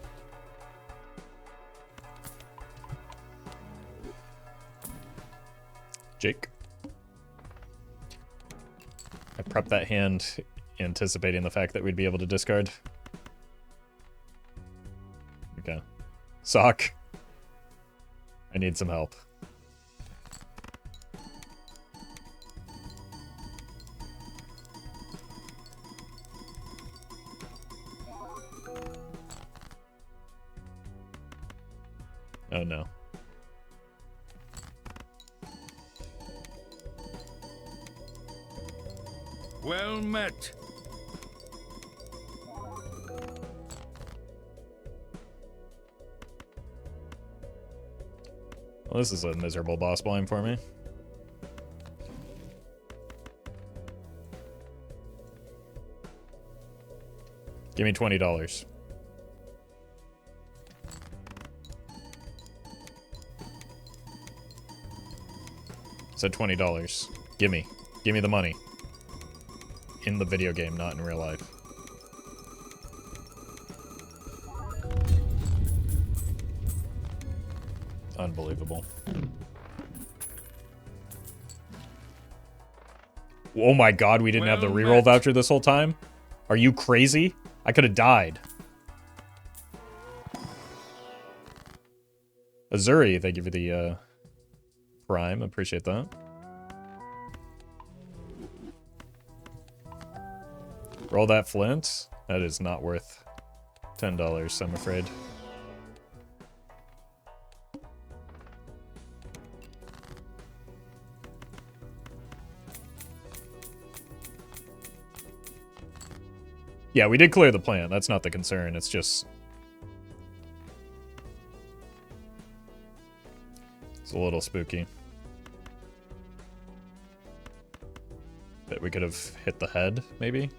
Jake. I prepped that hand anticipating the fact that we'd be able to discard. Okay. Sock. I need some help. Oh no. Well met. Well, this is a miserable boss blind for me. Give me $20. Said $20. Give me the money. In the video game, not in real life. Unbelievable. Oh my god, we didn't have the reroll voucher this whole time? Are you crazy? I could have died. Azuri, thank you for the prime. Appreciate that. Roll that flint. That is not worth $10, I'm afraid. Yeah, we did clear the plant. That's not the concern. It's just... it's a little spooky. That we could have hit the head, maybe?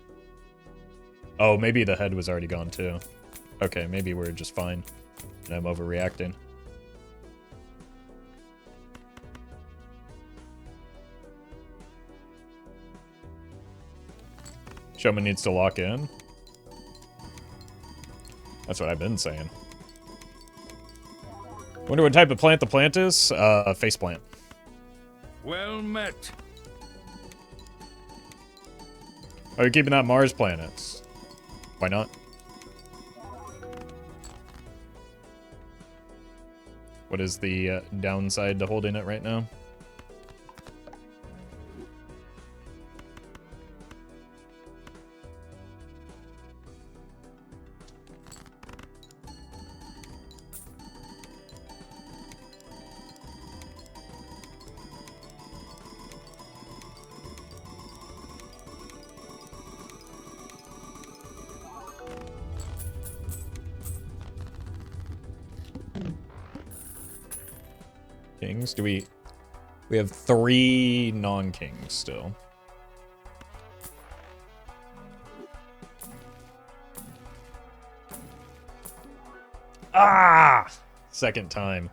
Oh, maybe the head was already gone too. Okay, maybe we're just fine. And I'm overreacting. Showman needs to lock in. That's what I've been saying. Wonder what type of plant the plant is? Face plant. Well met. Oh, you're keeping that Mars planets. Why not? What is the downside to holding it right now? Kings? Do we have 3 non-kings still. Ah! Second time.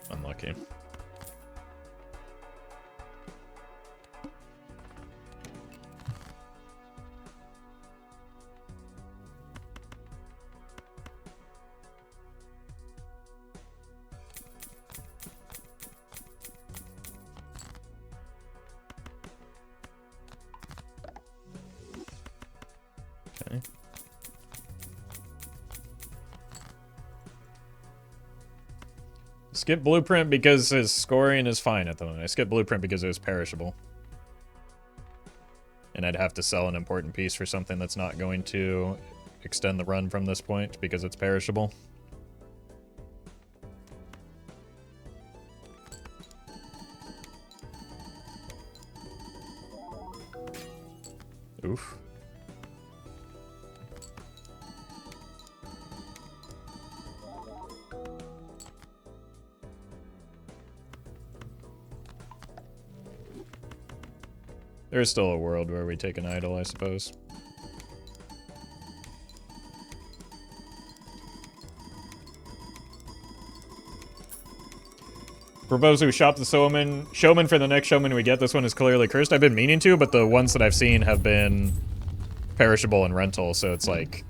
Unlucky. Okay. Skip Blueprint because his scoring is fine at the moment. I skip Blueprint because it was perishable. And I'd have to sell an important piece for something that's not going to extend the run from this point because it's perishable. Oof. There's still a world where we take an idol, I suppose. Propose we shop the Showman for the next Showman we get. This one is clearly cursed. I've been meaning to, but the ones that I've seen have been perishable and rental, so it's like...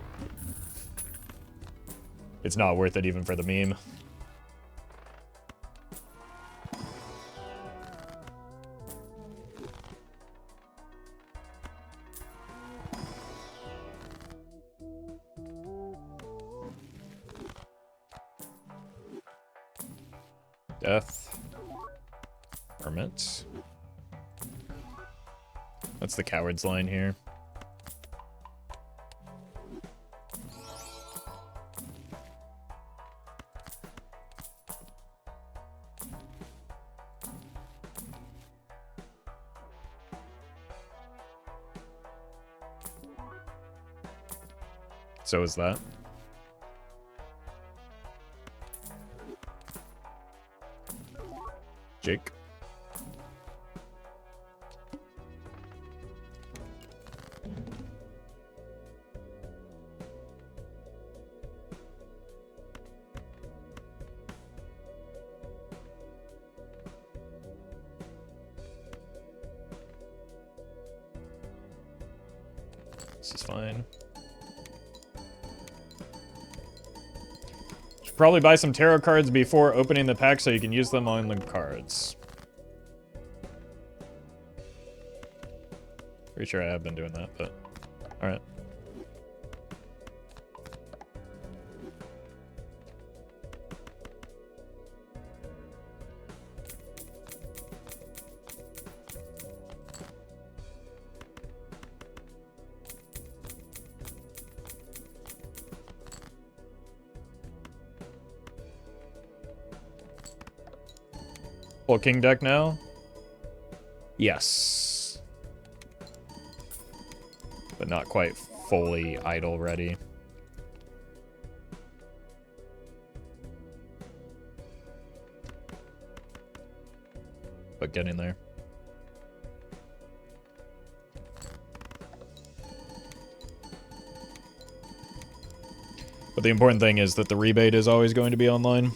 it's not worth it even for the meme. Death. Hermit. That's the coward's line here. So is that. Jake. This is fine. Should probably buy some tarot cards before opening the pack so you can use them on the cards. Pretty sure I have been doing that, but alright. Full king deck now? Yes. But not quite fully idol ready. but getting there. But the important thing is that the rebate is always going to be online.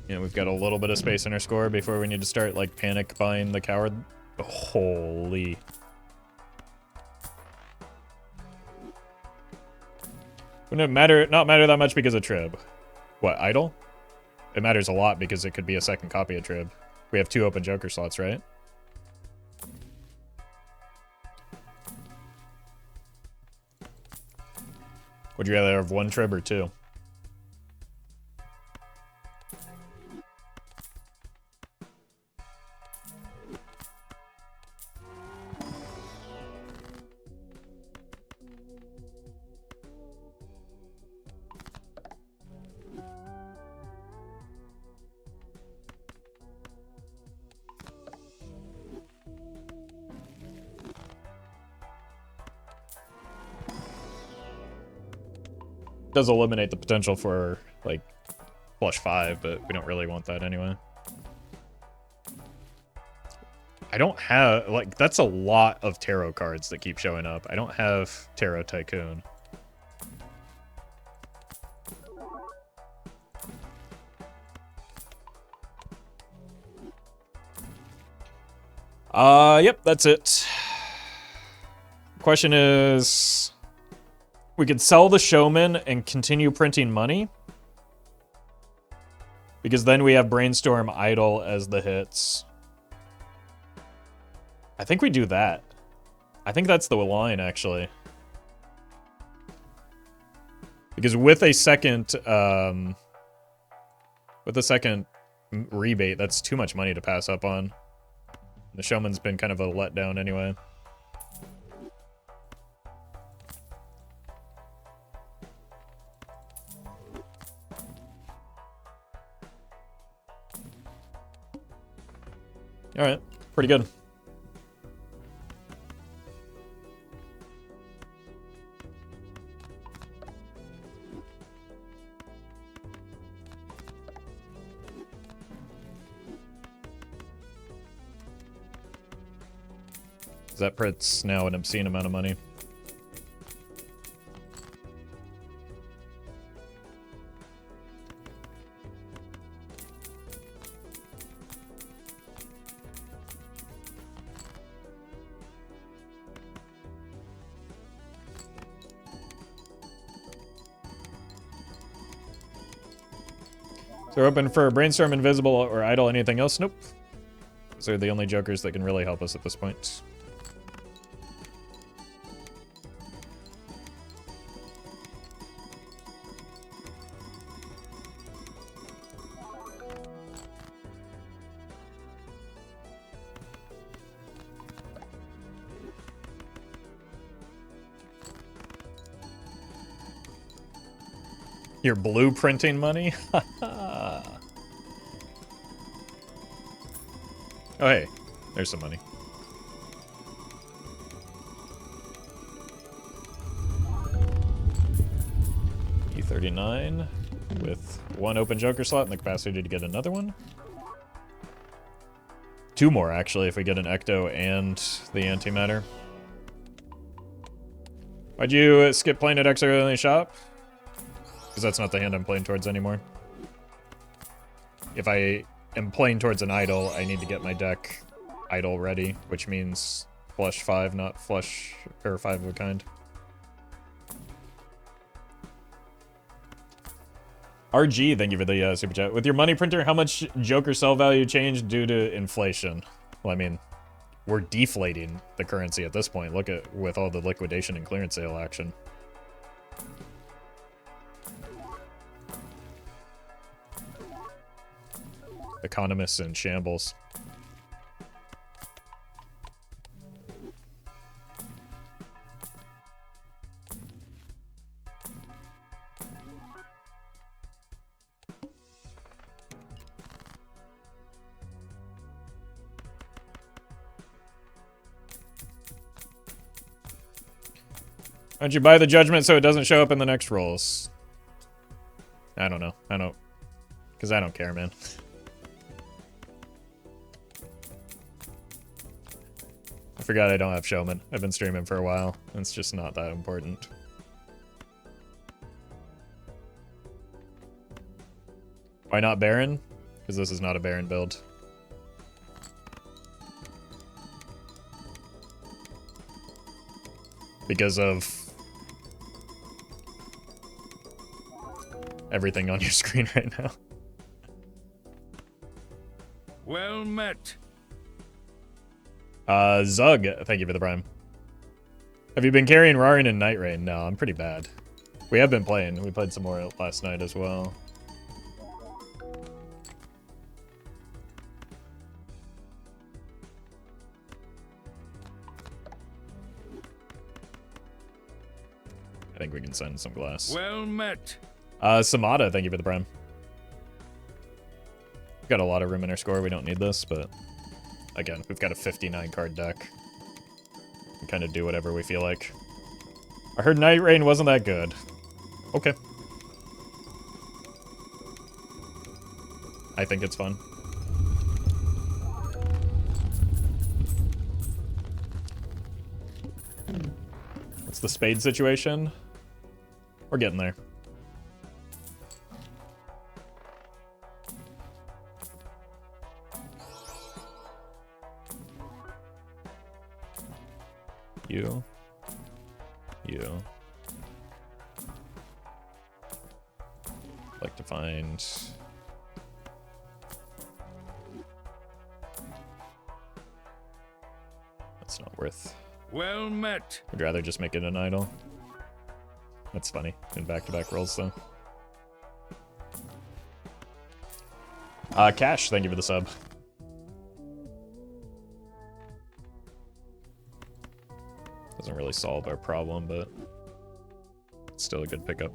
Yeah, we've got a little bit of space in our score before we need to start, like, panic buying the coward. Holy. Wouldn't it not matter that much because of Trib? What, idle? It matters a lot because it could be a second copy of Trib. We have 2 open Joker slots, right? Would you rather have 1 Trib or 2? Does eliminate the potential for, like, +5, but we don't really want that anyway. I don't have, like, that's a lot of tarot cards that keep showing up. I don't have Tarot Tycoon. Yep, that's it. Question is, we could sell the Showman and continue printing money, because then we have Brainstorm Idle as the hits. I think we do that. I think that's the line, actually. Because with a second rebate, that's too much money to pass up on. The Showman's been kind of a letdown anyway. All right, pretty good. That prints now an obscene amount of money. So we're open for Brainstorm, Invisible, or Idle. Anything else? Nope. Those are the only jokers that can really help us at this point. Your blueprinting money? Oh, hey, there's some money. E39 with 1 open Joker slot and the capacity to get another one. 2 more, actually, if we get an Ecto and the antimatter. Why'd you skip playing at extra in the shop? Because that's not the hand I'm playing towards anymore. If I am playing towards an idle, I need to get my deck idle ready, which means flush 5, not flush or 5 of a kind. RG, thank you for the super chat. With your money printer, how much Joker sell value changed due to inflation? Well, I mean, we're deflating the currency at this point. Look at with all the liquidation and clearance sale action. Economists in shambles. Why don't you buy the judgment so it doesn't show up in the next rolls? I don't know. I don't... Because I don't care, man. I forgot I don't have Showman. I've been streaming for a while. It's just not that important. Why not Baron? Because this is not a Baron build. Because of everything on your screen right now. Well met. Zug, thank you for the prime. Have you been carrying Rarin and Night Rain? No, I'm pretty bad. We have been playing. We played some more last night as well. I think we can send some glass. Well met. Samada, thank you for the prime. We've got a lot of room in our score. We don't need this, but again, we've got a 59 card deck. We can kind of do whatever we feel like. I heard Night Rain wasn't that good. Okay. I think it's fun. What's the spade situation? We're getting there. You. Like to find... That's not worth... Well met. Would rather just make it an idol. That's funny. In back-to-back rolls, though. Cash, thank you for the sub. Doesn't really solve our problem, but it's still a good pickup.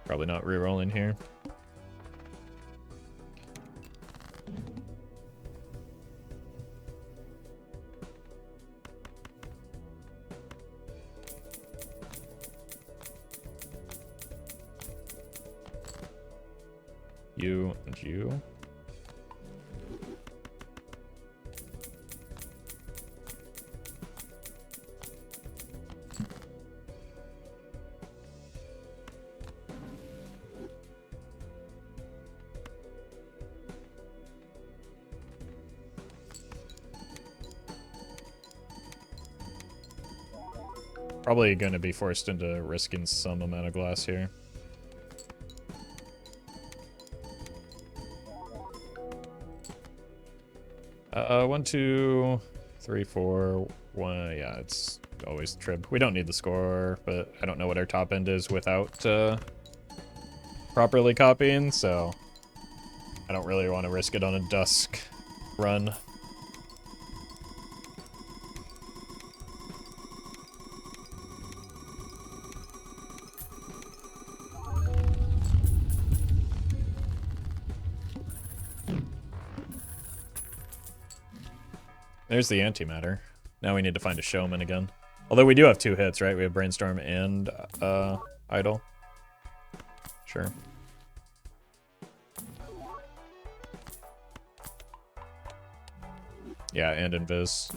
Probably not re-rolling here. You and you. Probably going to be forced into risking some amount of glass here. One, two, three, four, one. Yeah, it's always trib. We don't need the score, but I don't know what our top end is without properly copying, so I don't really want to risk it on a dusk run. There's the antimatter. Now we need to find a Showman again. Although we do have 2 hits, right? We have Brainstorm and Idol. Sure. Yeah, and Invis.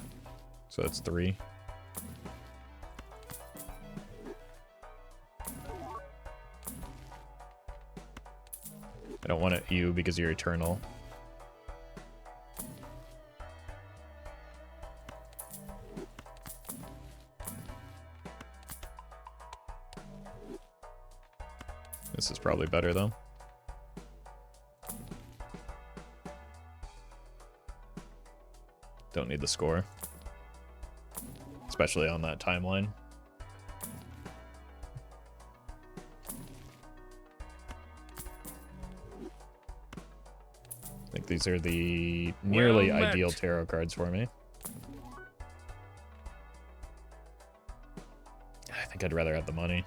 So that's 3. I don't want it you because you're eternal. This is probably better, though. Don't need the score. Especially on that timeline. I think these are the nearly ideal tarot cards for me. I think I'd rather have the money.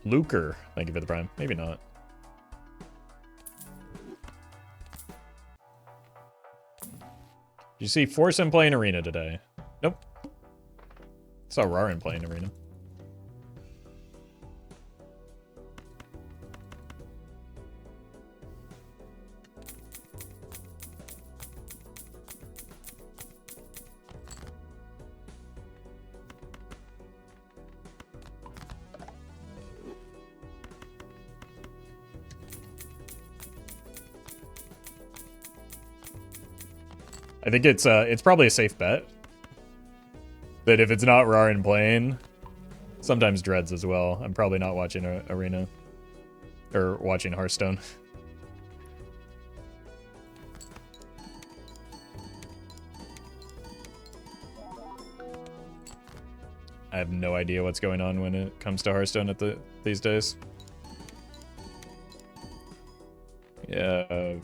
Lucre, thank you for the prime. Maybe not. You see Forsen playing Arena today? Nope. Saw Rarin playing Arena. I think it's probably a safe bet that if it's not Rarin playing, sometimes Dreads as well. I'm probably not watching Arena or watching Hearthstone. I have no idea what's going on when it comes to Hearthstone these days. Yeah,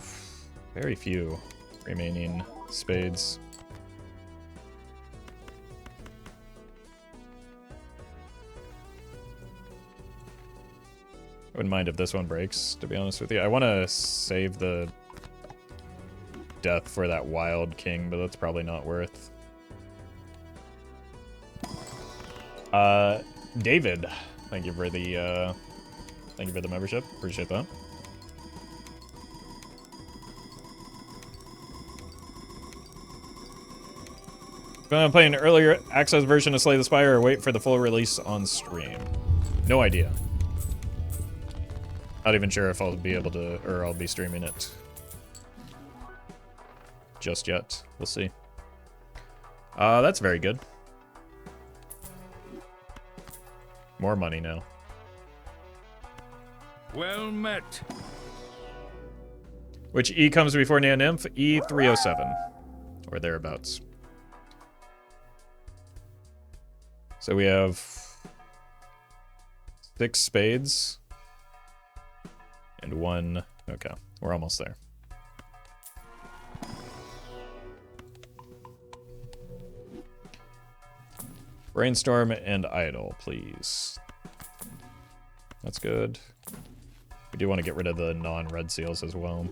very few remaining spades. I wouldn't mind if this one breaks, to be honest with you. I want to save the death for that wild king, but that's probably not worth. David, thank you for the membership. Appreciate that. I'm playing an earlier access version of Slay the Spire or wait for the full release on stream. No idea. Not even sure if I'll be able to, or I'll be streaming it just yet. We'll see. That's very good. More money now. Well met. Which E comes before Neo Nymph? E307. Or thereabouts. So we have 6 spades. And 1. Okay, we're almost there. Brainstorm and Idle, please. That's good. We do want to get rid of the non-red seals as well.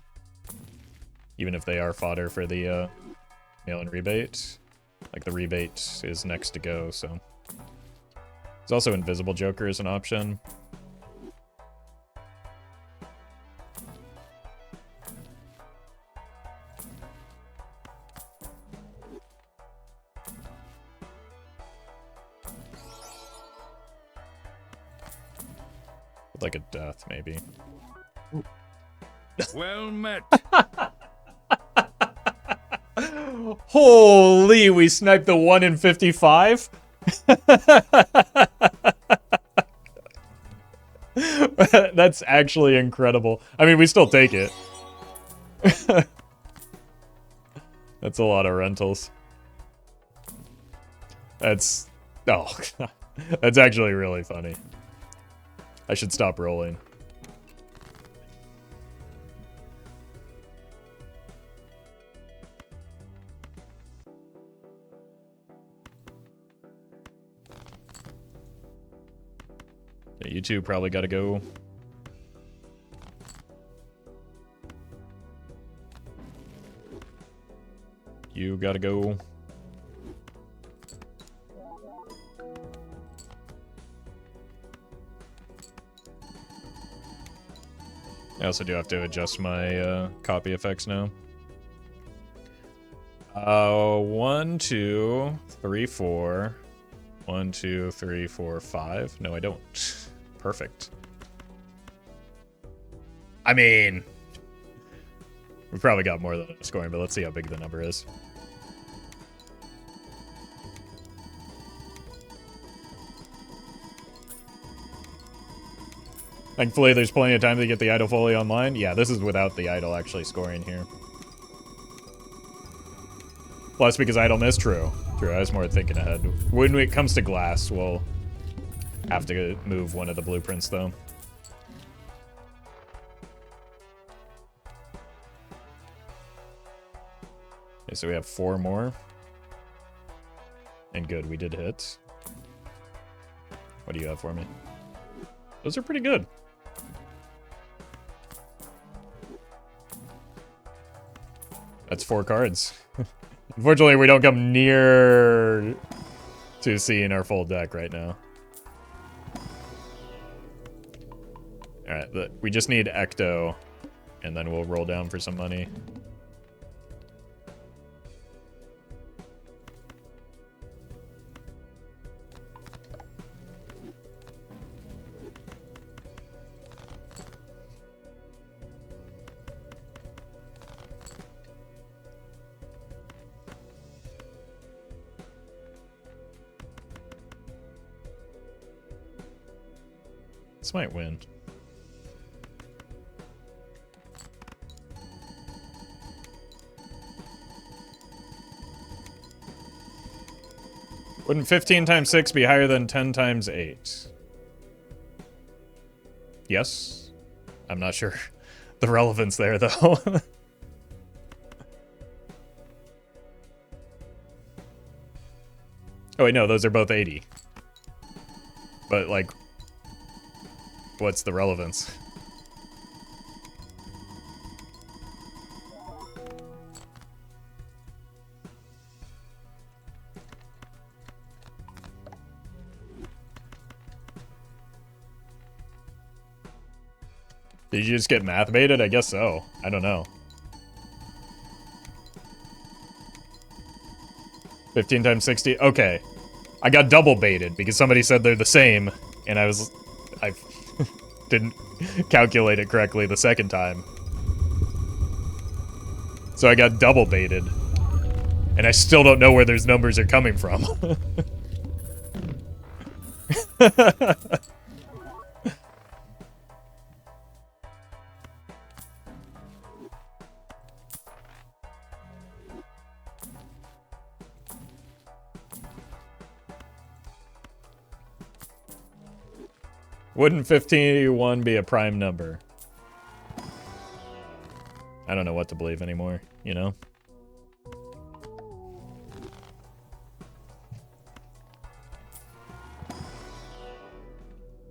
Even if they are fodder for the mail and rebate. Like, the rebate is next to go, so. There's also Invisible Joker as an option. Like a death, maybe. Well met. Holy, we sniped the 1 in 55? That's actually incredible. I mean, we still take it. That's a lot of rentals. That's... Oh, that's actually really funny. I should stop rolling. Yeah, you two probably gotta go. You gotta go. I also do have to adjust my copy effects now. 1, 2, 3, 4. 1, 2, 3, 4, 5. No, I don't. Perfect. I mean, we've probably got more than enough scoring, but let's see how big the number is. Thankfully, there's plenty of time to get the idle fully online. Yeah, this is without the idle actually scoring here. Plus, because idle missed, true. True, I was more thinking ahead. When it comes to glass, we'll have to move one of the blueprints, though. Okay, so we have 4 more. And good, we did hit. What do you have for me? Those are pretty good. That's 4 cards. Unfortunately, we don't come near to seeing our full deck right now. Alright, we just need Ecto, and then we'll roll down for some money. This might win. Wouldn't 15 times 6 be higher than 10 times 8? Yes. I'm not sure the relevance there, though. Oh, wait, no, those are both 80. But, like, what's the relevance? Did you just get math baited? I guess so. I don't know. 15 times 60? Okay. I got double baited because somebody said they're the same, and I didn't calculate it correctly the second time. So I got double baited. And I still don't know where those numbers are coming from. Wouldn't 51 be a prime number? I don't know what to believe anymore, you know?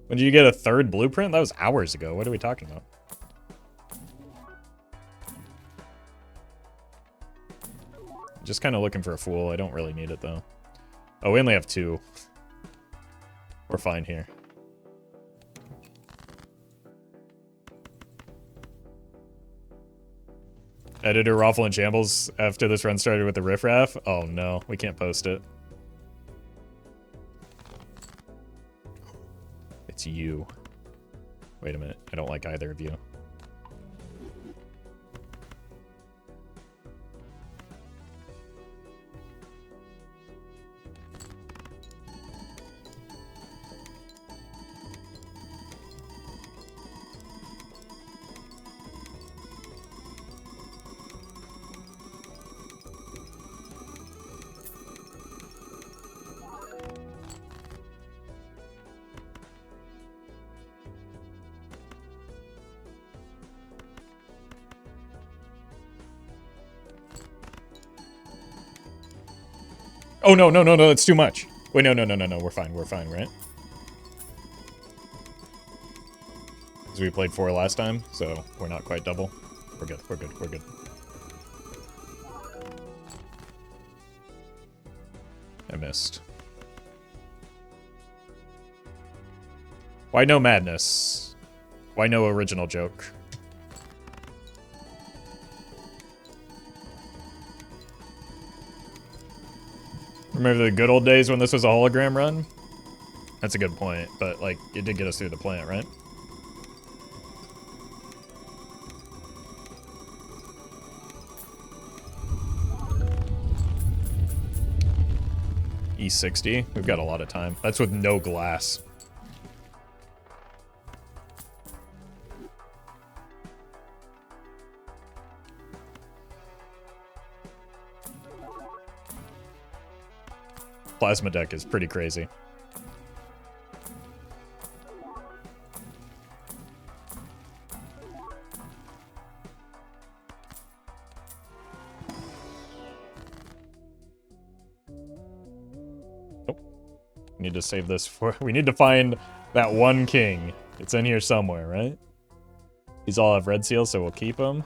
When did you get a third blueprint? That was hours ago. What are we talking about? Just kind of looking for a fool. I don't really need it, though. Oh, we only have 2. We're fine here. Editor Roffle and Shambles after this run started with the riffraff? Oh no, we can't post it. It's you. Wait a minute, I don't like either of you. Oh, no, no, no, no, it's too much. Wait, no, no, no, no, no, we're fine, right? Because we played 4 last time, so we're not quite double. We're good, we're good, we're good. I missed. Why no madness? Why no original joke? Remember the good old days when this was a hologram run? That's a good point, but, like, it did get us through the plant, right? E60? We've got a lot of time. That's with no glass. Plasma deck is pretty crazy. Oh. We need to save this for... We need to find that one king. It's in here somewhere, right? These all have red seals, so we'll keep them.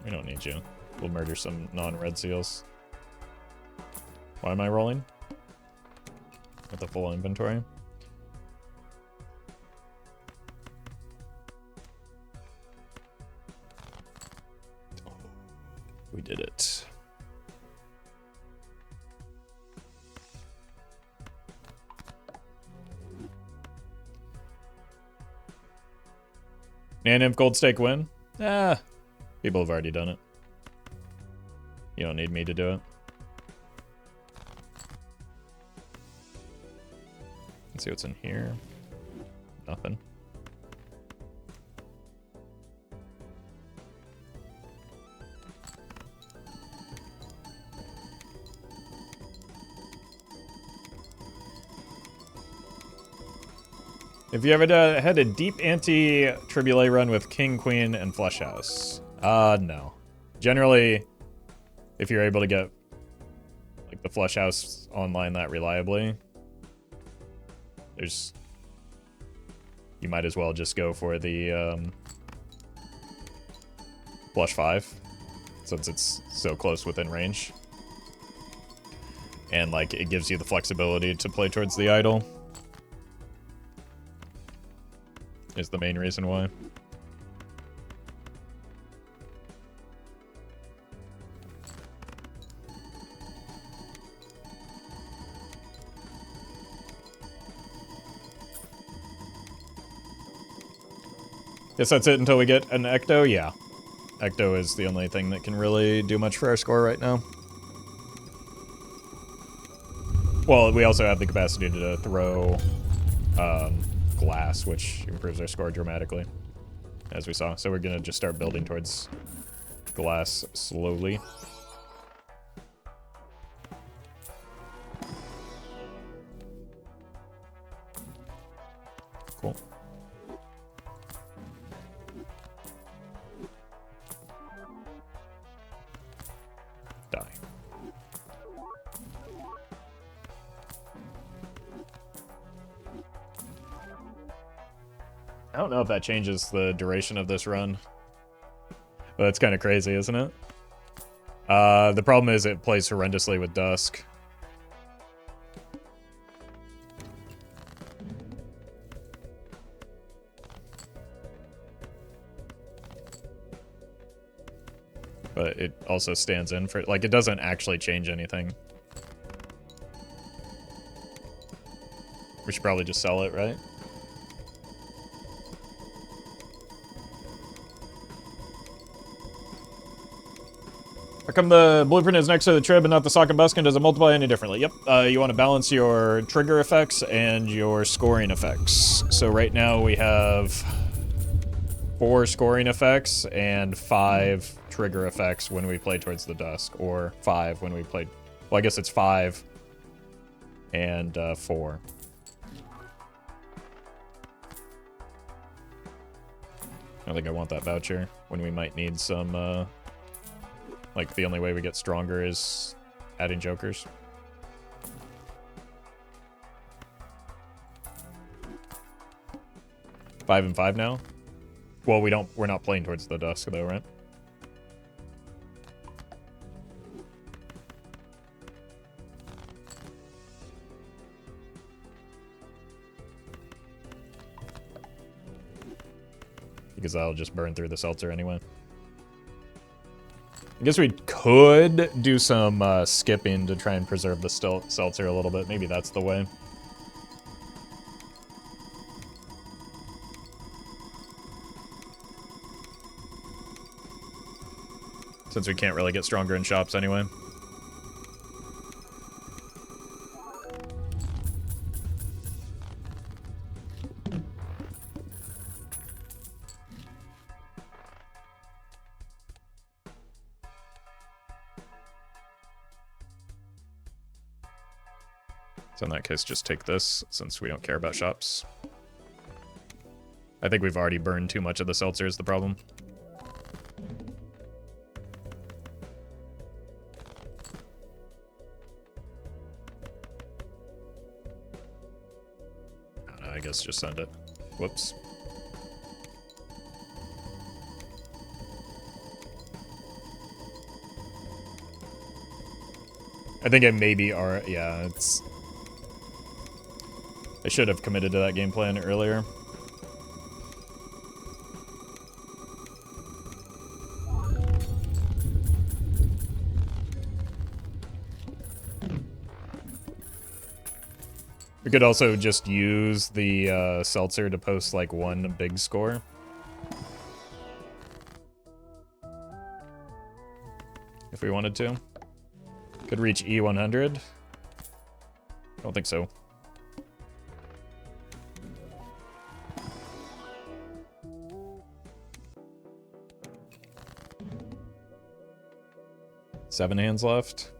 We don't need you. We'll murder some non-red seals. Why am I rolling? With the full inventory? We did it. Nanimp Gold Stake win? Ah, people have already done it. You don't need me to do it. Let's see what's in here. Nothing. If you ever had a deep anti-Triboulet run with King, Queen, and Flush House? No. Generally, if you're able to get like the Flush House online that reliably, you might as well just go for the Flush 5, since it's so close within range. And like it gives you the flexibility to play towards the idol. Is the main reason why. Guess that's it until we get an Ecto? Yeah. Ecto is the only thing that can really do much for our score right now. Well, we also have the capacity to throw glass, which improves our score dramatically, as we saw. So we're gonna just start building towards glass slowly. Cool. Die. I don't know if that changes the duration of this run. But that's kind of crazy, isn't it? The problem is it plays horrendously with Dusk. But it also stands in for, like, it doesn't actually change anything. We should probably just sell it, right? How come the blueprint is next to the trib and not the sock and buskin? Does it multiply any differently? Yep, you want to balance your trigger effects and your scoring effects. So right now we have 4 scoring effects and 5 trigger effects when we play towards the dusk, or 5 when we play. Well, I guess it's 5 and 4. I don't think I want that voucher when we might need some, like, the only way we get stronger is adding jokers. Five and 5 now? Well, we're not playing towards the dusk though, right? Because I'll just burn through the seltzer anyway. I guess we could do some skipping to try and preserve the seltzer a little bit. Maybe that's the way. Since we can't really get stronger in shops anyway. So in that case, just take this, since we don't care about shops. I think we've already burned too much of the seltzer is the problem. I don't know, I guess just send it. Whoops. I think it maybe are. Yeah, it's. I should have committed to that game plan earlier. We could also just use the seltzer to post like one big score. If we wanted to. Could reach E100. Don't think so. Seven hands left.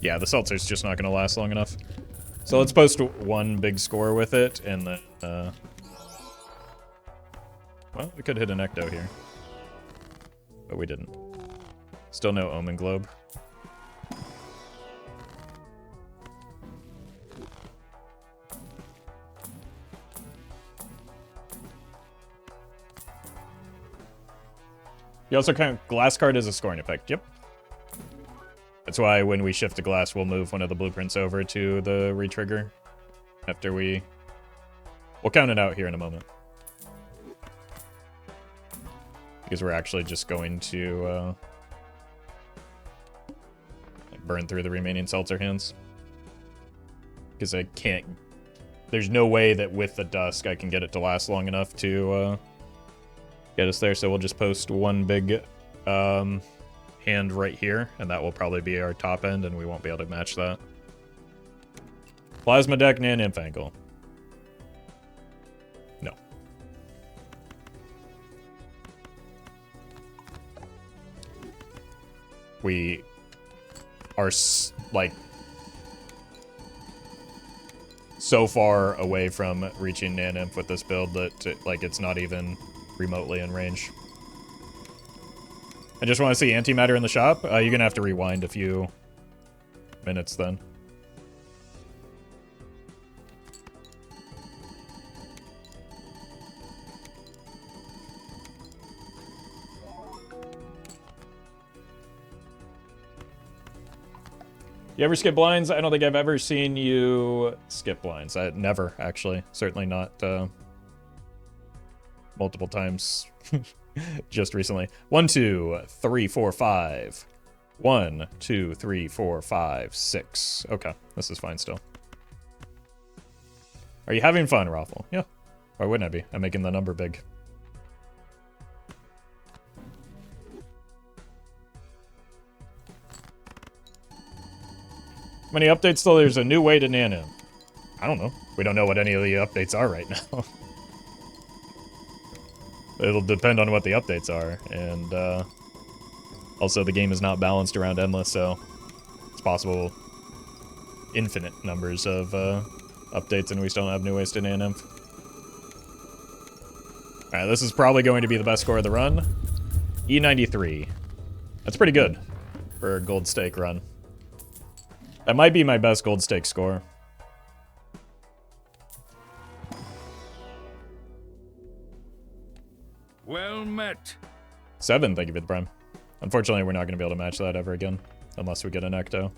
Yeah, the seltzer's just not gonna last long enough. So let's post one big score with it, and then, well, we could hit an ecto here. But we didn't. Still no Omen Globe. You also count glass card as a scoring effect, yep. That's why when we shift to glass, we'll move one of the blueprints over to the retrigger after we'll count it out here in a moment. Because we're actually just going to burn through the remaining seltzer hands. Because I can't, there's no way that with the dusk I can get it to last long enough to get us there, so we'll just post one big hand right here, and that will probably be our top end, and we won't be able to match that. Plasma deck, Nan Infangle. No. We are, like, so far away from reaching Nan Inf with this build that, like, it's not even remotely in range. I just want to see antimatter in the shop. You're going to have to rewind a few minutes then. You ever skip blinds? I don't think I've ever seen you skip blinds. Never, actually. Certainly not multiple times. Just recently. 1, 2, 3, 4, 5. 1, 2, 3, 4, 5, 6. Okay, this is fine still. Are you having fun, Roffle? Yeah. Why wouldn't I be? I'm making the number big. How many updates still? There's a new way to Nan. I don't know. We don't know what any of the updates are right now. It'll depend on what the updates are, and also the game is not balanced around endless, so it's possible infinite numbers of updates, and we still don't have new ways to Nan. Alright, this is probably going to be the best score of the run. E93. That's pretty good for a gold stake run. That might be my best gold stake score. Well met. 7, thank you for the prime. Unfortunately, we're not going to be able to match that ever again, unless we get an ecto.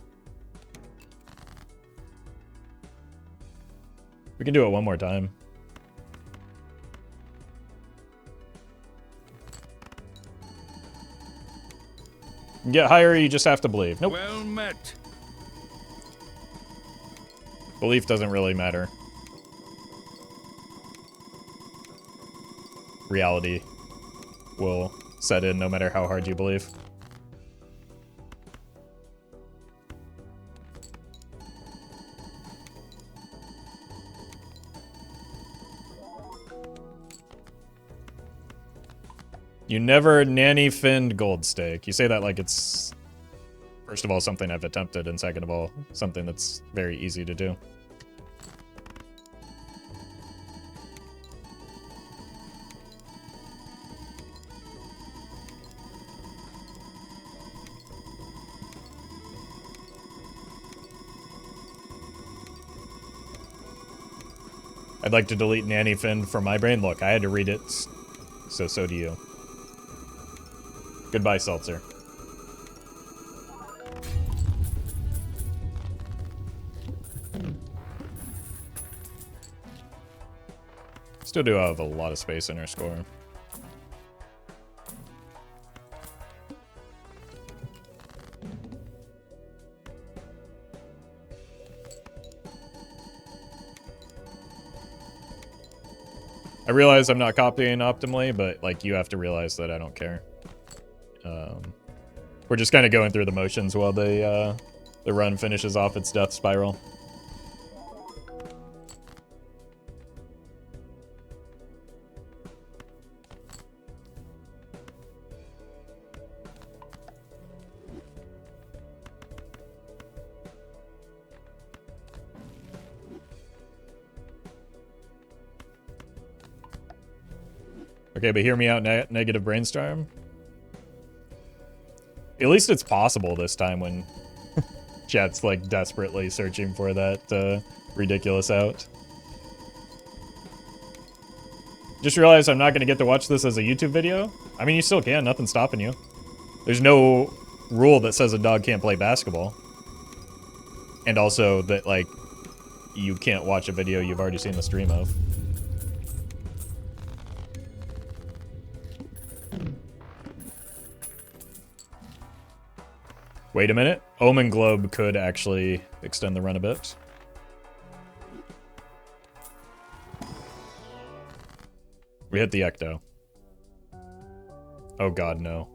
We can do it one more time. You can get higher, you just have to believe. Nope. Well met. Belief doesn't really matter. Reality will set in no matter how hard you believe. You never nanny finned gold stake. You say that like it's First of all, something I've attempted, and second of all, something that's very easy to do. I'd like to delete Nanny Finn from my brain. Look, I had to read it, so do you. Goodbye, Seltzer. Still do have a lot of space in our score. I realize I'm not copying optimally, but like you have to realize that I don't care. We're just kind of going through the motions while the run finishes off its death spiral. Okay, but hear me out, negative brainstorm. At least it's possible this time when chat's like desperately searching for that ridiculous out. Just realized I'm not going to get to watch this as a YouTube video. I mean, you still can, nothing's stopping you. There's no rule that says a dog can't play basketball. And also that, like, you can't watch a video you've already seen the stream of. Wait a minute. Omen Globe could actually extend the run a bit. We hit the Ecto. Oh god, no.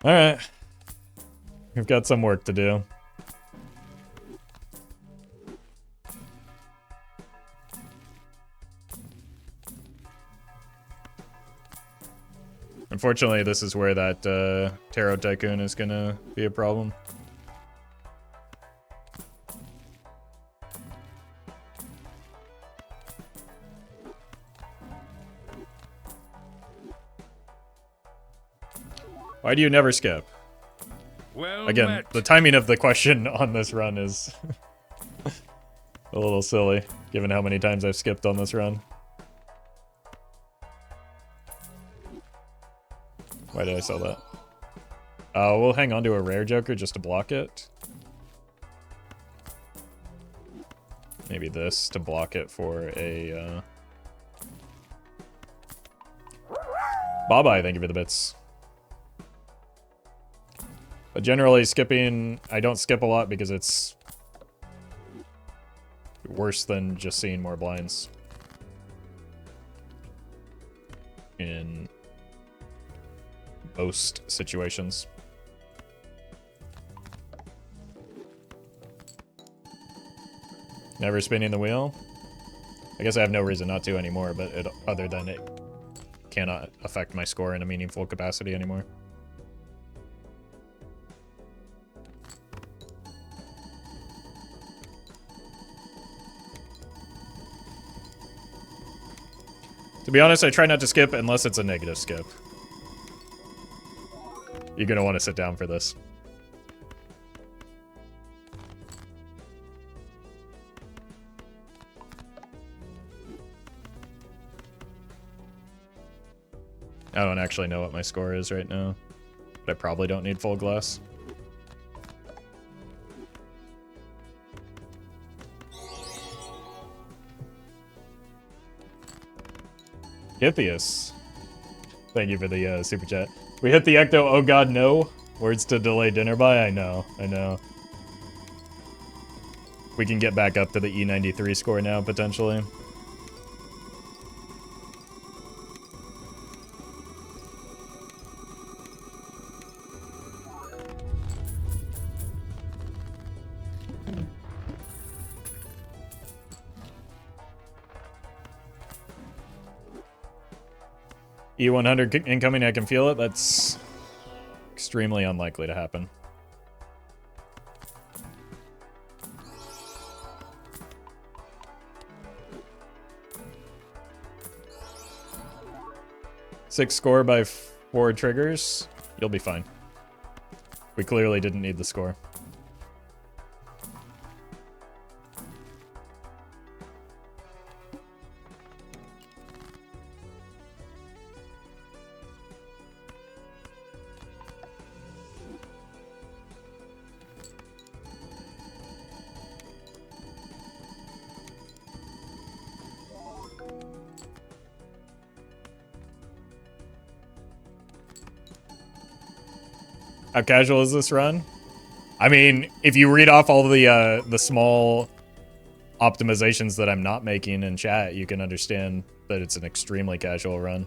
Alright. We've got some work to do. Unfortunately, this is where that Tarot Tycoon is gonna be a problem. Why do you never skip? Well Again, met. the timing of the question on this run is a little silly, given how many times I've skipped on this run. Why did I sell that? We'll hang on to a rare Joker just to block it. Maybe this to block it for a... Bye-bye, thank you for the bits. But generally, skipping... I don't skip a lot because it's worse than just seeing more blinds. In most situations. Never spinning the wheel? I guess I have no reason not to anymore, but other than it cannot affect my score in a meaningful capacity anymore. To be honest, I try not to skip unless it's a negative skip. You're gonna want to sit down for this. I don't actually know what my score is right now, but I probably don't need full glass. Hithius. Thank you for the super chat. We hit the Ecto, oh god, no. Words to delay dinner by? I know, I know. We can get back up to the E93 score now, potentially. E100 incoming, I can feel it. That's extremely unlikely to happen. Six score by 4 triggers. You'll be fine. We clearly didn't need the score. How casual is this run? I mean, if you read off all the small optimizations that I'm not making in chat, you can understand that it's an extremely casual run.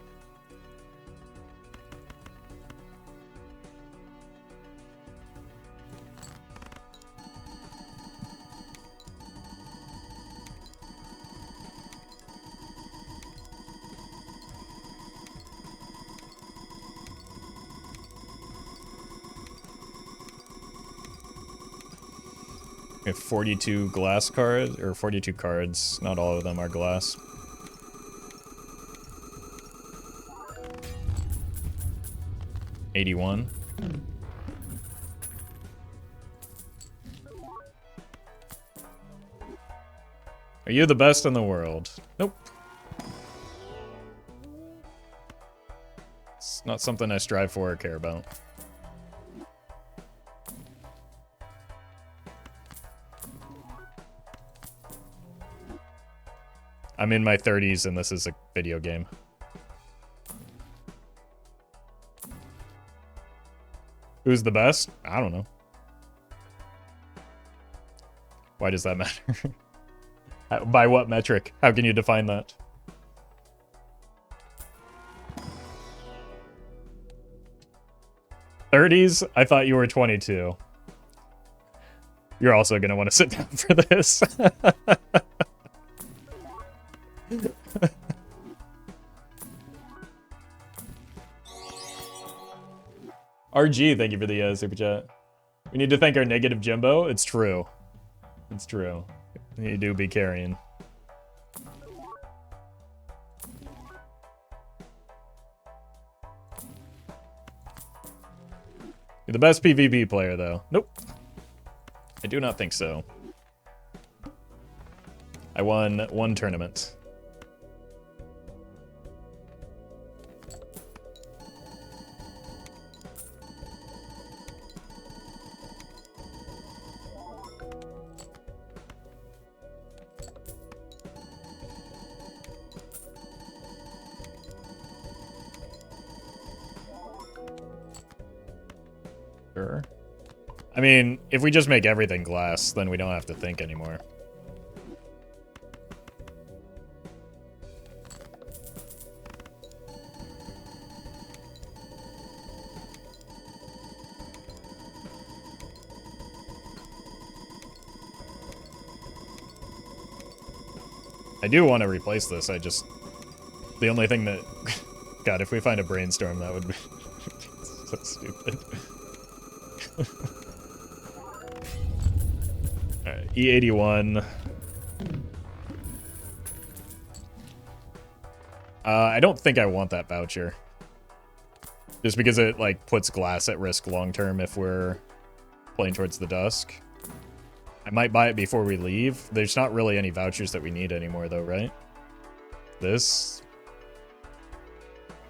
We have 42 glass cards, or 42 cards. Not all of them are glass. $81. Are you the best in the world? Nope. It's not something I strive for or care about. I'm in my 30s and this is a video game. Who's the best? I don't know. Why does that matter? By what metric? How can you define that? '30s? I thought you were 22. You're also gonna want to sit down for this. RG, thank you for the super chat. We need to thank our negative Jimbo. It's true. It's true. You do be carrying. You're the best PvP player, though. Nope. I do not think so. I won 1 tournament. Sure. I mean, if we just make everything glass, then we don't have to think anymore. I do want to replace this, I just... The only thing that... God, if we find a brainstorm, that would be so stupid. Alright, E81. I don't think I want that voucher. Just because it, like, puts glass at risk long-term if we're playing towards the dusk. I might buy it before we leave. There's not really any vouchers that we need anymore, though, right? This.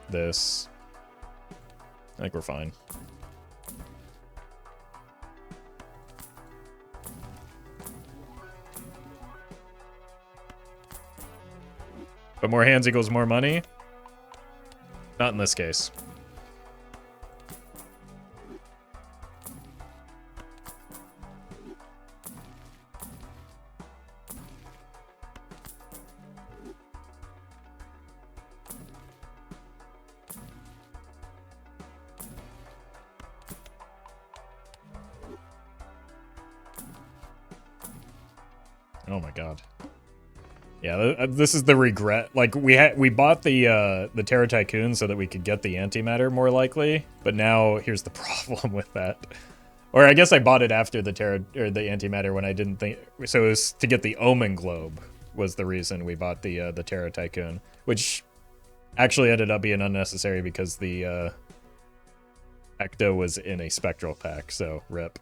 This. I think we're fine. But more hands equals more money? Not in this case. Oh my god. Yeah, this is the regret. Like we bought the Terra Tycoon so that we could get the antimatter more likely, but now here's the problem with that. Or I guess I bought it after the antimatter when I didn't think so. It was to get the Omen Globe was the reason we bought the Terra Tycoon, which actually ended up being unnecessary because the Ecto was in a spectral pack. So rip.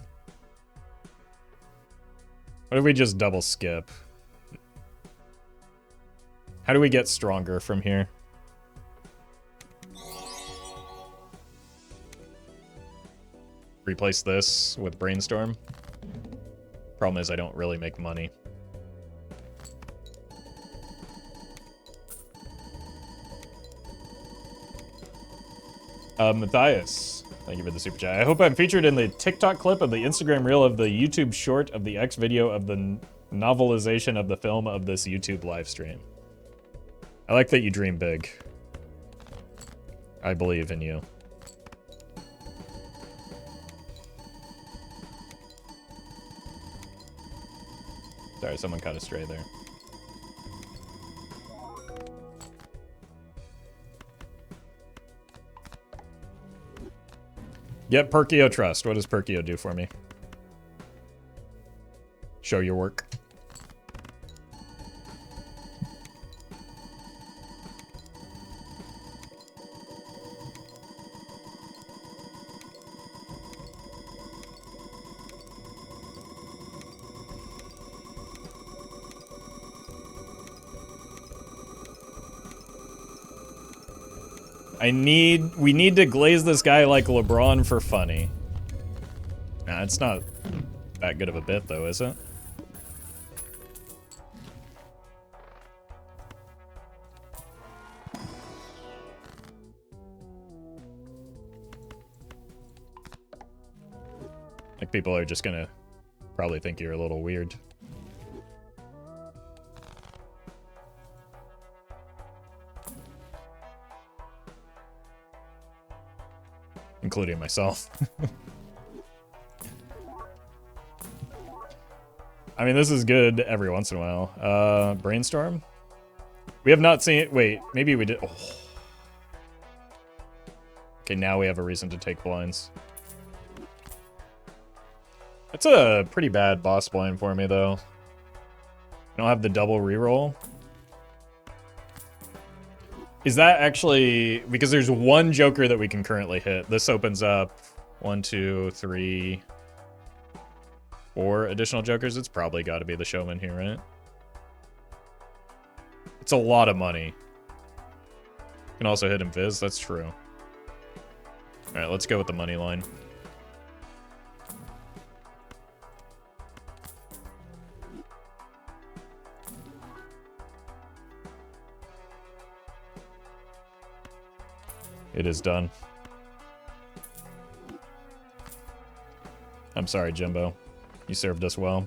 What if we just double skip? How do we get stronger from here? Replace this with Brainstorm. Problem is I don't really make money. Matthias, thank you for the super chat. I hope I'm featured in the TikTok clip of the Instagram reel of the YouTube short of the X video of the novelization of the film of this YouTube live stream. I like that you dream big. I believe in you. Sorry, someone caught a stray there. Get Perkio Trust. What does Perkio do for me? Show your work. We need to glaze this guy like LeBron for funny. Nah, it's not that good of a bit though, is it? Like people are just gonna probably think you're a little weird. Including myself. I mean, this is good every once in a while. Brainstorm? We have not seen it. Wait, maybe we did. Oh. Okay, now we have a reason to take blinds. That's a pretty bad boss blind for me, though. I don't have the double reroll. Is that actually... Because there's one Joker that we can currently hit. This opens up 1, 2, 3, 4 additional Jokers. It's probably got to be the Showman here, right? It's a lot of money. Can also hit him Viz. That's true. Alright, let's go with the money line. It is done. I'm sorry, Jimbo. You served us well.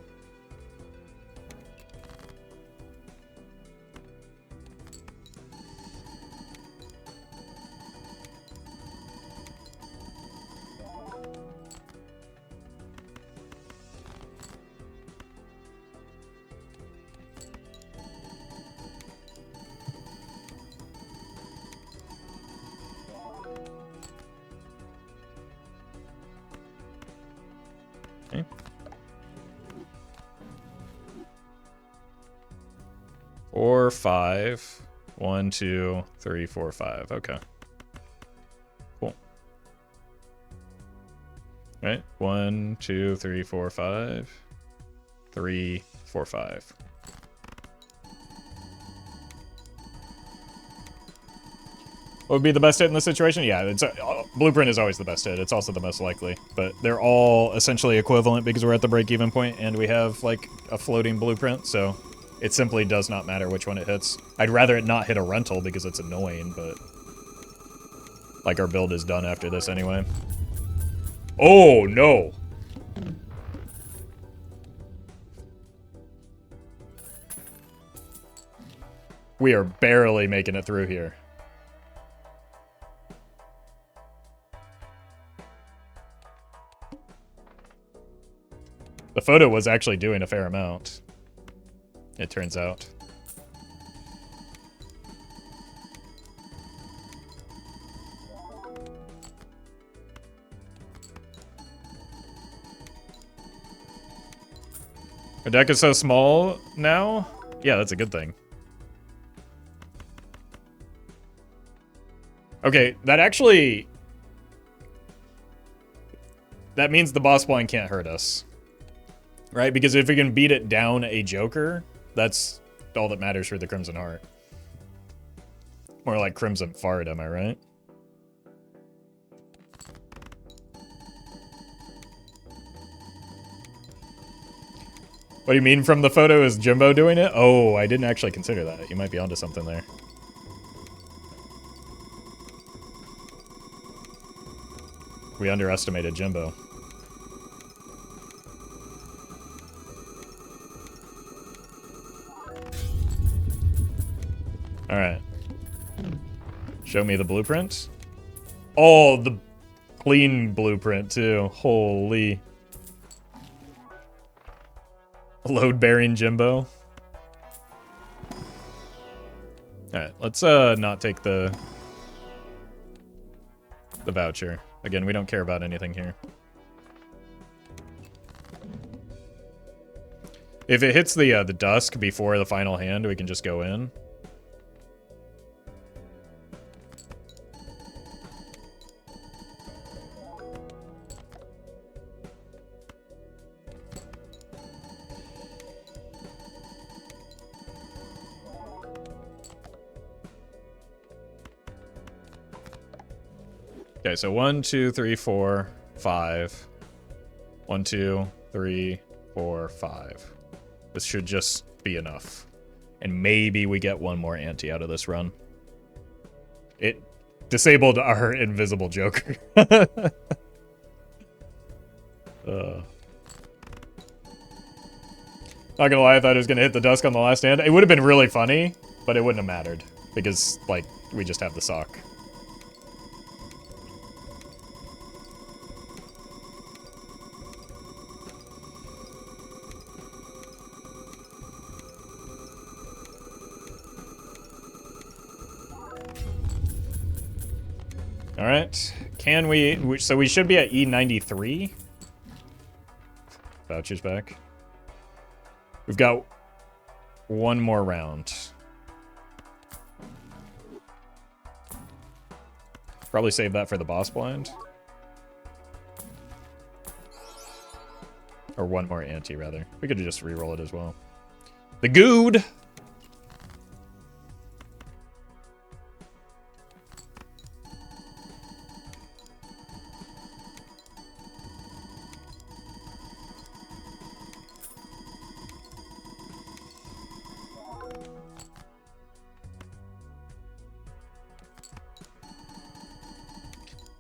Okay. 4, 5. 1, 2, 3, 4, 5. Okay. Cool. Right. 1, 2, 3, 4, 5. 3, 4, 5. What would be the best hit in this situation? Yeah, it's Blueprint is always the best hit. It's also the most likely, but they're all essentially equivalent because we're at the break-even point and we have like a floating Blueprint, so it simply does not matter which one it hits. I'd rather it not hit a rental because it's annoying, but like our build is done after this anyway. Oh no! We are barely making it through here. The photo was actually doing a fair amount, it turns out. Our deck is so small now? Yeah, that's a good thing. Okay, that actually... That means the boss blind can't hurt us. Right? Because if we can beat it down a Joker, that's all that matters for the Crimson Heart. More like Crimson Fart, am I right? What do you mean from the photo? Is Jimbo doing it? Oh, I didn't actually consider that. You might be onto something there. We underestimated Jimbo. Alright. Show me the blueprint. Oh, the clean blueprint, too. Holy... Load-bearing Jimbo. Alright, let's not take the voucher. Again, we don't care about anything here. If it hits the dusk before the final hand, we can just go in. Okay, so 1, 2, 3, 4, 5. 1, 2, 3, 4, 5. This should just be enough. And maybe we get one more ante out of this run. It disabled our invisible Joker. Not gonna lie, I thought it was gonna hit the dusk on the last hand. It would have been really funny, but it wouldn't have mattered. Because, like, we just have the sock. Alright, can we, so we should be at E93? Vouchers back. We've got one more round. Probably save that for the boss blind. Or one more ante, rather. We could just re-roll it as well. The Good!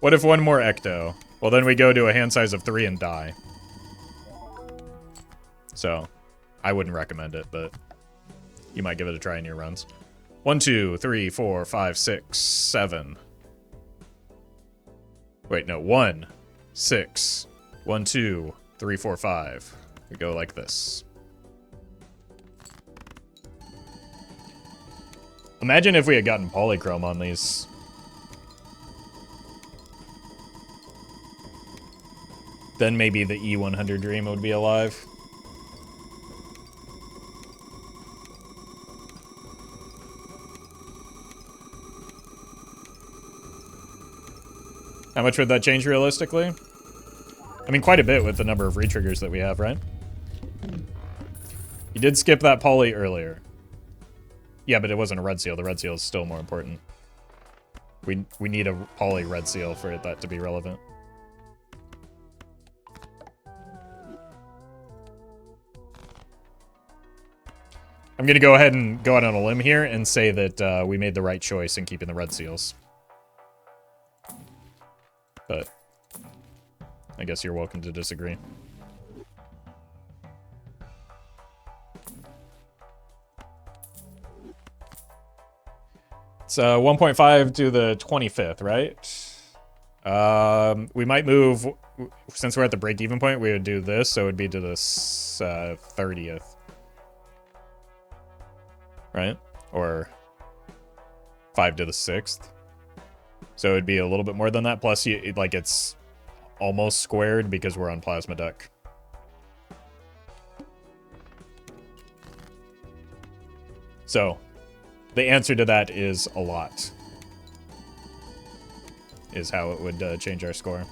What if one more Ecto? Well, then we go to a hand size of 3 and die. So, I wouldn't recommend it, but you might give it a try in your runs. 1, 2, 3, 4, 5, 6, 7. Wait, no, 1, 6. 1, 2, 3, 4, 5. We go like this. Imagine if we had gotten polychrome on these. Then maybe the E100 Dream would be alive. How much would that change realistically? I mean, quite a bit with the number of re-triggers that we have, right? You did skip that poly earlier. Yeah, but it wasn't a red seal. The red seal is still more important. We need a poly red seal for that to be relevant. I'm going to go ahead and go out on a limb here and say that we made the right choice in keeping the red seals. But I guess you're welcome to disagree. It's 1.5 to the 25th, right? We might move, since we're at the break-even point, we would do this, so it would be to the 30th. Right? Or 5 to the 6th. So it'd be a little bit more than that. Plus, like, it's almost squared because we're on plasma deck. So, the answer to that is a lot. Is how it would change our score.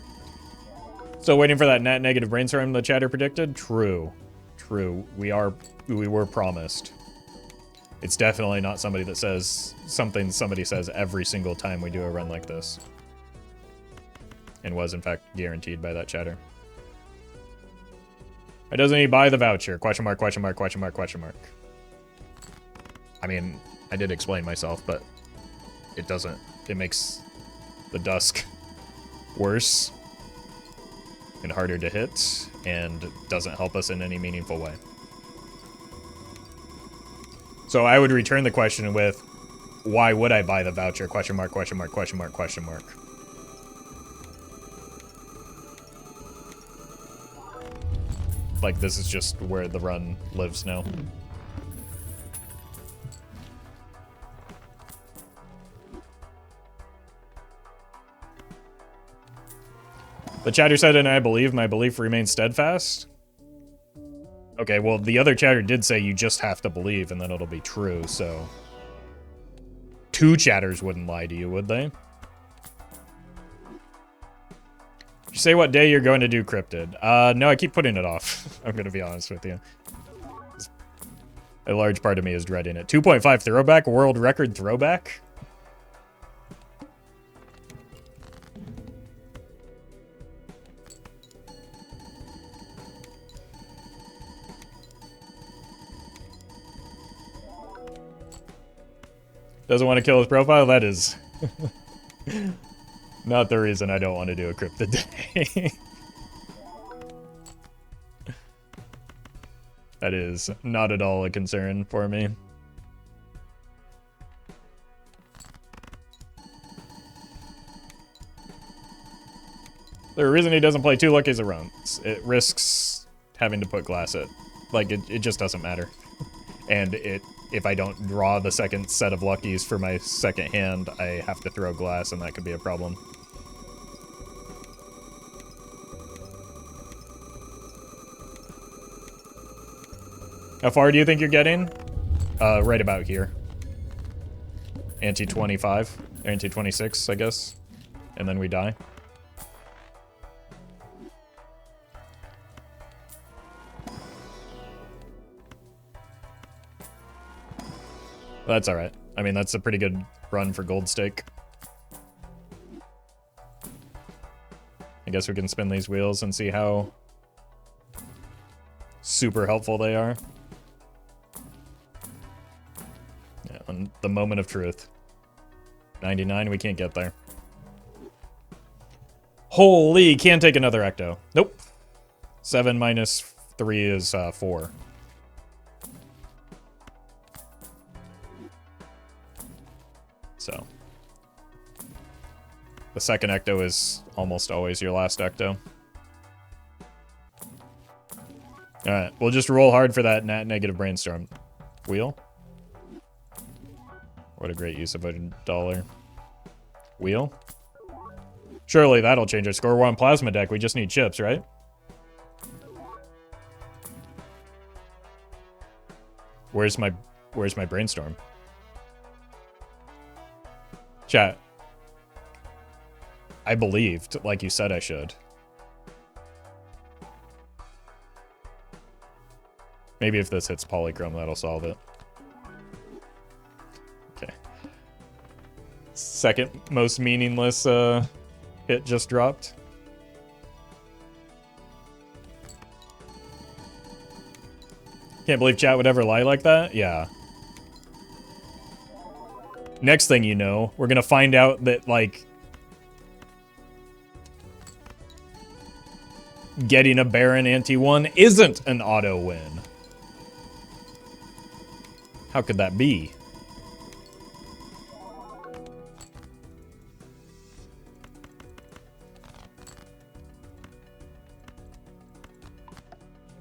Still waiting for that net negative brainstorm the chatter predicted? True. True. We were promised. It's definitely not somebody that says something somebody says every single time we do a run like this. And was, in fact, guaranteed by that chatter. Why doesn't he buy the voucher? Question mark, question mark, question mark, question mark. I mean, I did explain myself, but it doesn't. It makes the dusk worse and harder to hit, and doesn't help us in any meaningful way. So I would return the question with, why would I buy the voucher? Question mark, question mark, question mark, question mark. Like, this is just where the run lives now. The chatter said, and I believe, my belief remains steadfast. Okay, well, the other chatter did say you just have to believe and then it'll be true, so... Two chatters wouldn't lie to you, would they? Did you say what day you're going to do cryptid? No, I keep putting it off. I'm gonna be honest with you. A large part of me is dreading it. 2.5 throwback, world record throwback? Doesn't want to kill his profile? That is not the reason I don't want to do a cryptid day. That is not at all a concern for me. The reason he doesn't play 2 luckies a run, it risks having to put glass it. Like, it just doesn't matter. And if I don't draw the second set of luckies for my second hand, I have to throw glass, and that could be a problem. How far do you think you're getting? Right about here. Ante 25, ante 26, I guess. And then we die. That's alright. I mean, that's a pretty good run for Gold Stake. I guess we can spin these wheels and see how super helpful they are. Yeah, on the moment of truth. 99, we can't get there. Holy, can't take another ecto. Nope. 7 minus 3 is 4. So, the second ecto is almost always your last ecto. Alright, we'll just roll hard for that negative brainstorm. Wheel? What a great use of $1. Wheel? Surely that'll change our score. We're on plasma deck, we just need chips, right? Where's my brainstorm? Chat. I believed, like you said I should. Maybe if this hits polychrome, that'll solve it. Okay. Second most meaningless hit just dropped. Can't believe chat would ever lie like that? Yeah. Next thing you know, we're gonna find out that, like, getting a Baron ante 1 isn't an auto win. How could that be?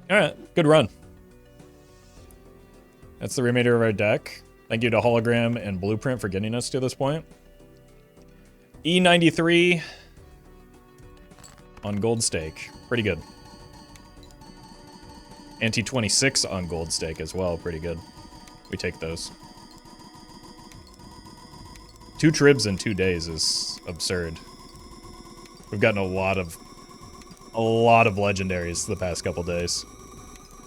Alright, good run. That's the remainder of our deck. Thank you to Hologram and Blueprint for getting us to this point. E93 on Gold Stake. Pretty good. Ante 26 on Gold Stake as well. Pretty good. We take those. 2 tribs in 2 days is absurd. We've gotten a lot of legendaries the past couple days.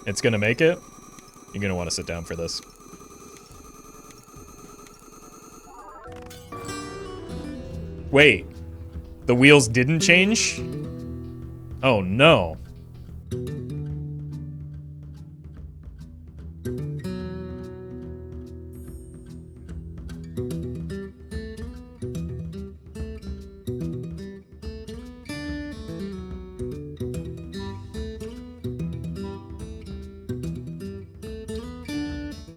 It's gonna make it. You're gonna want to sit down for this. Wait, the wheels didn't change? Oh no.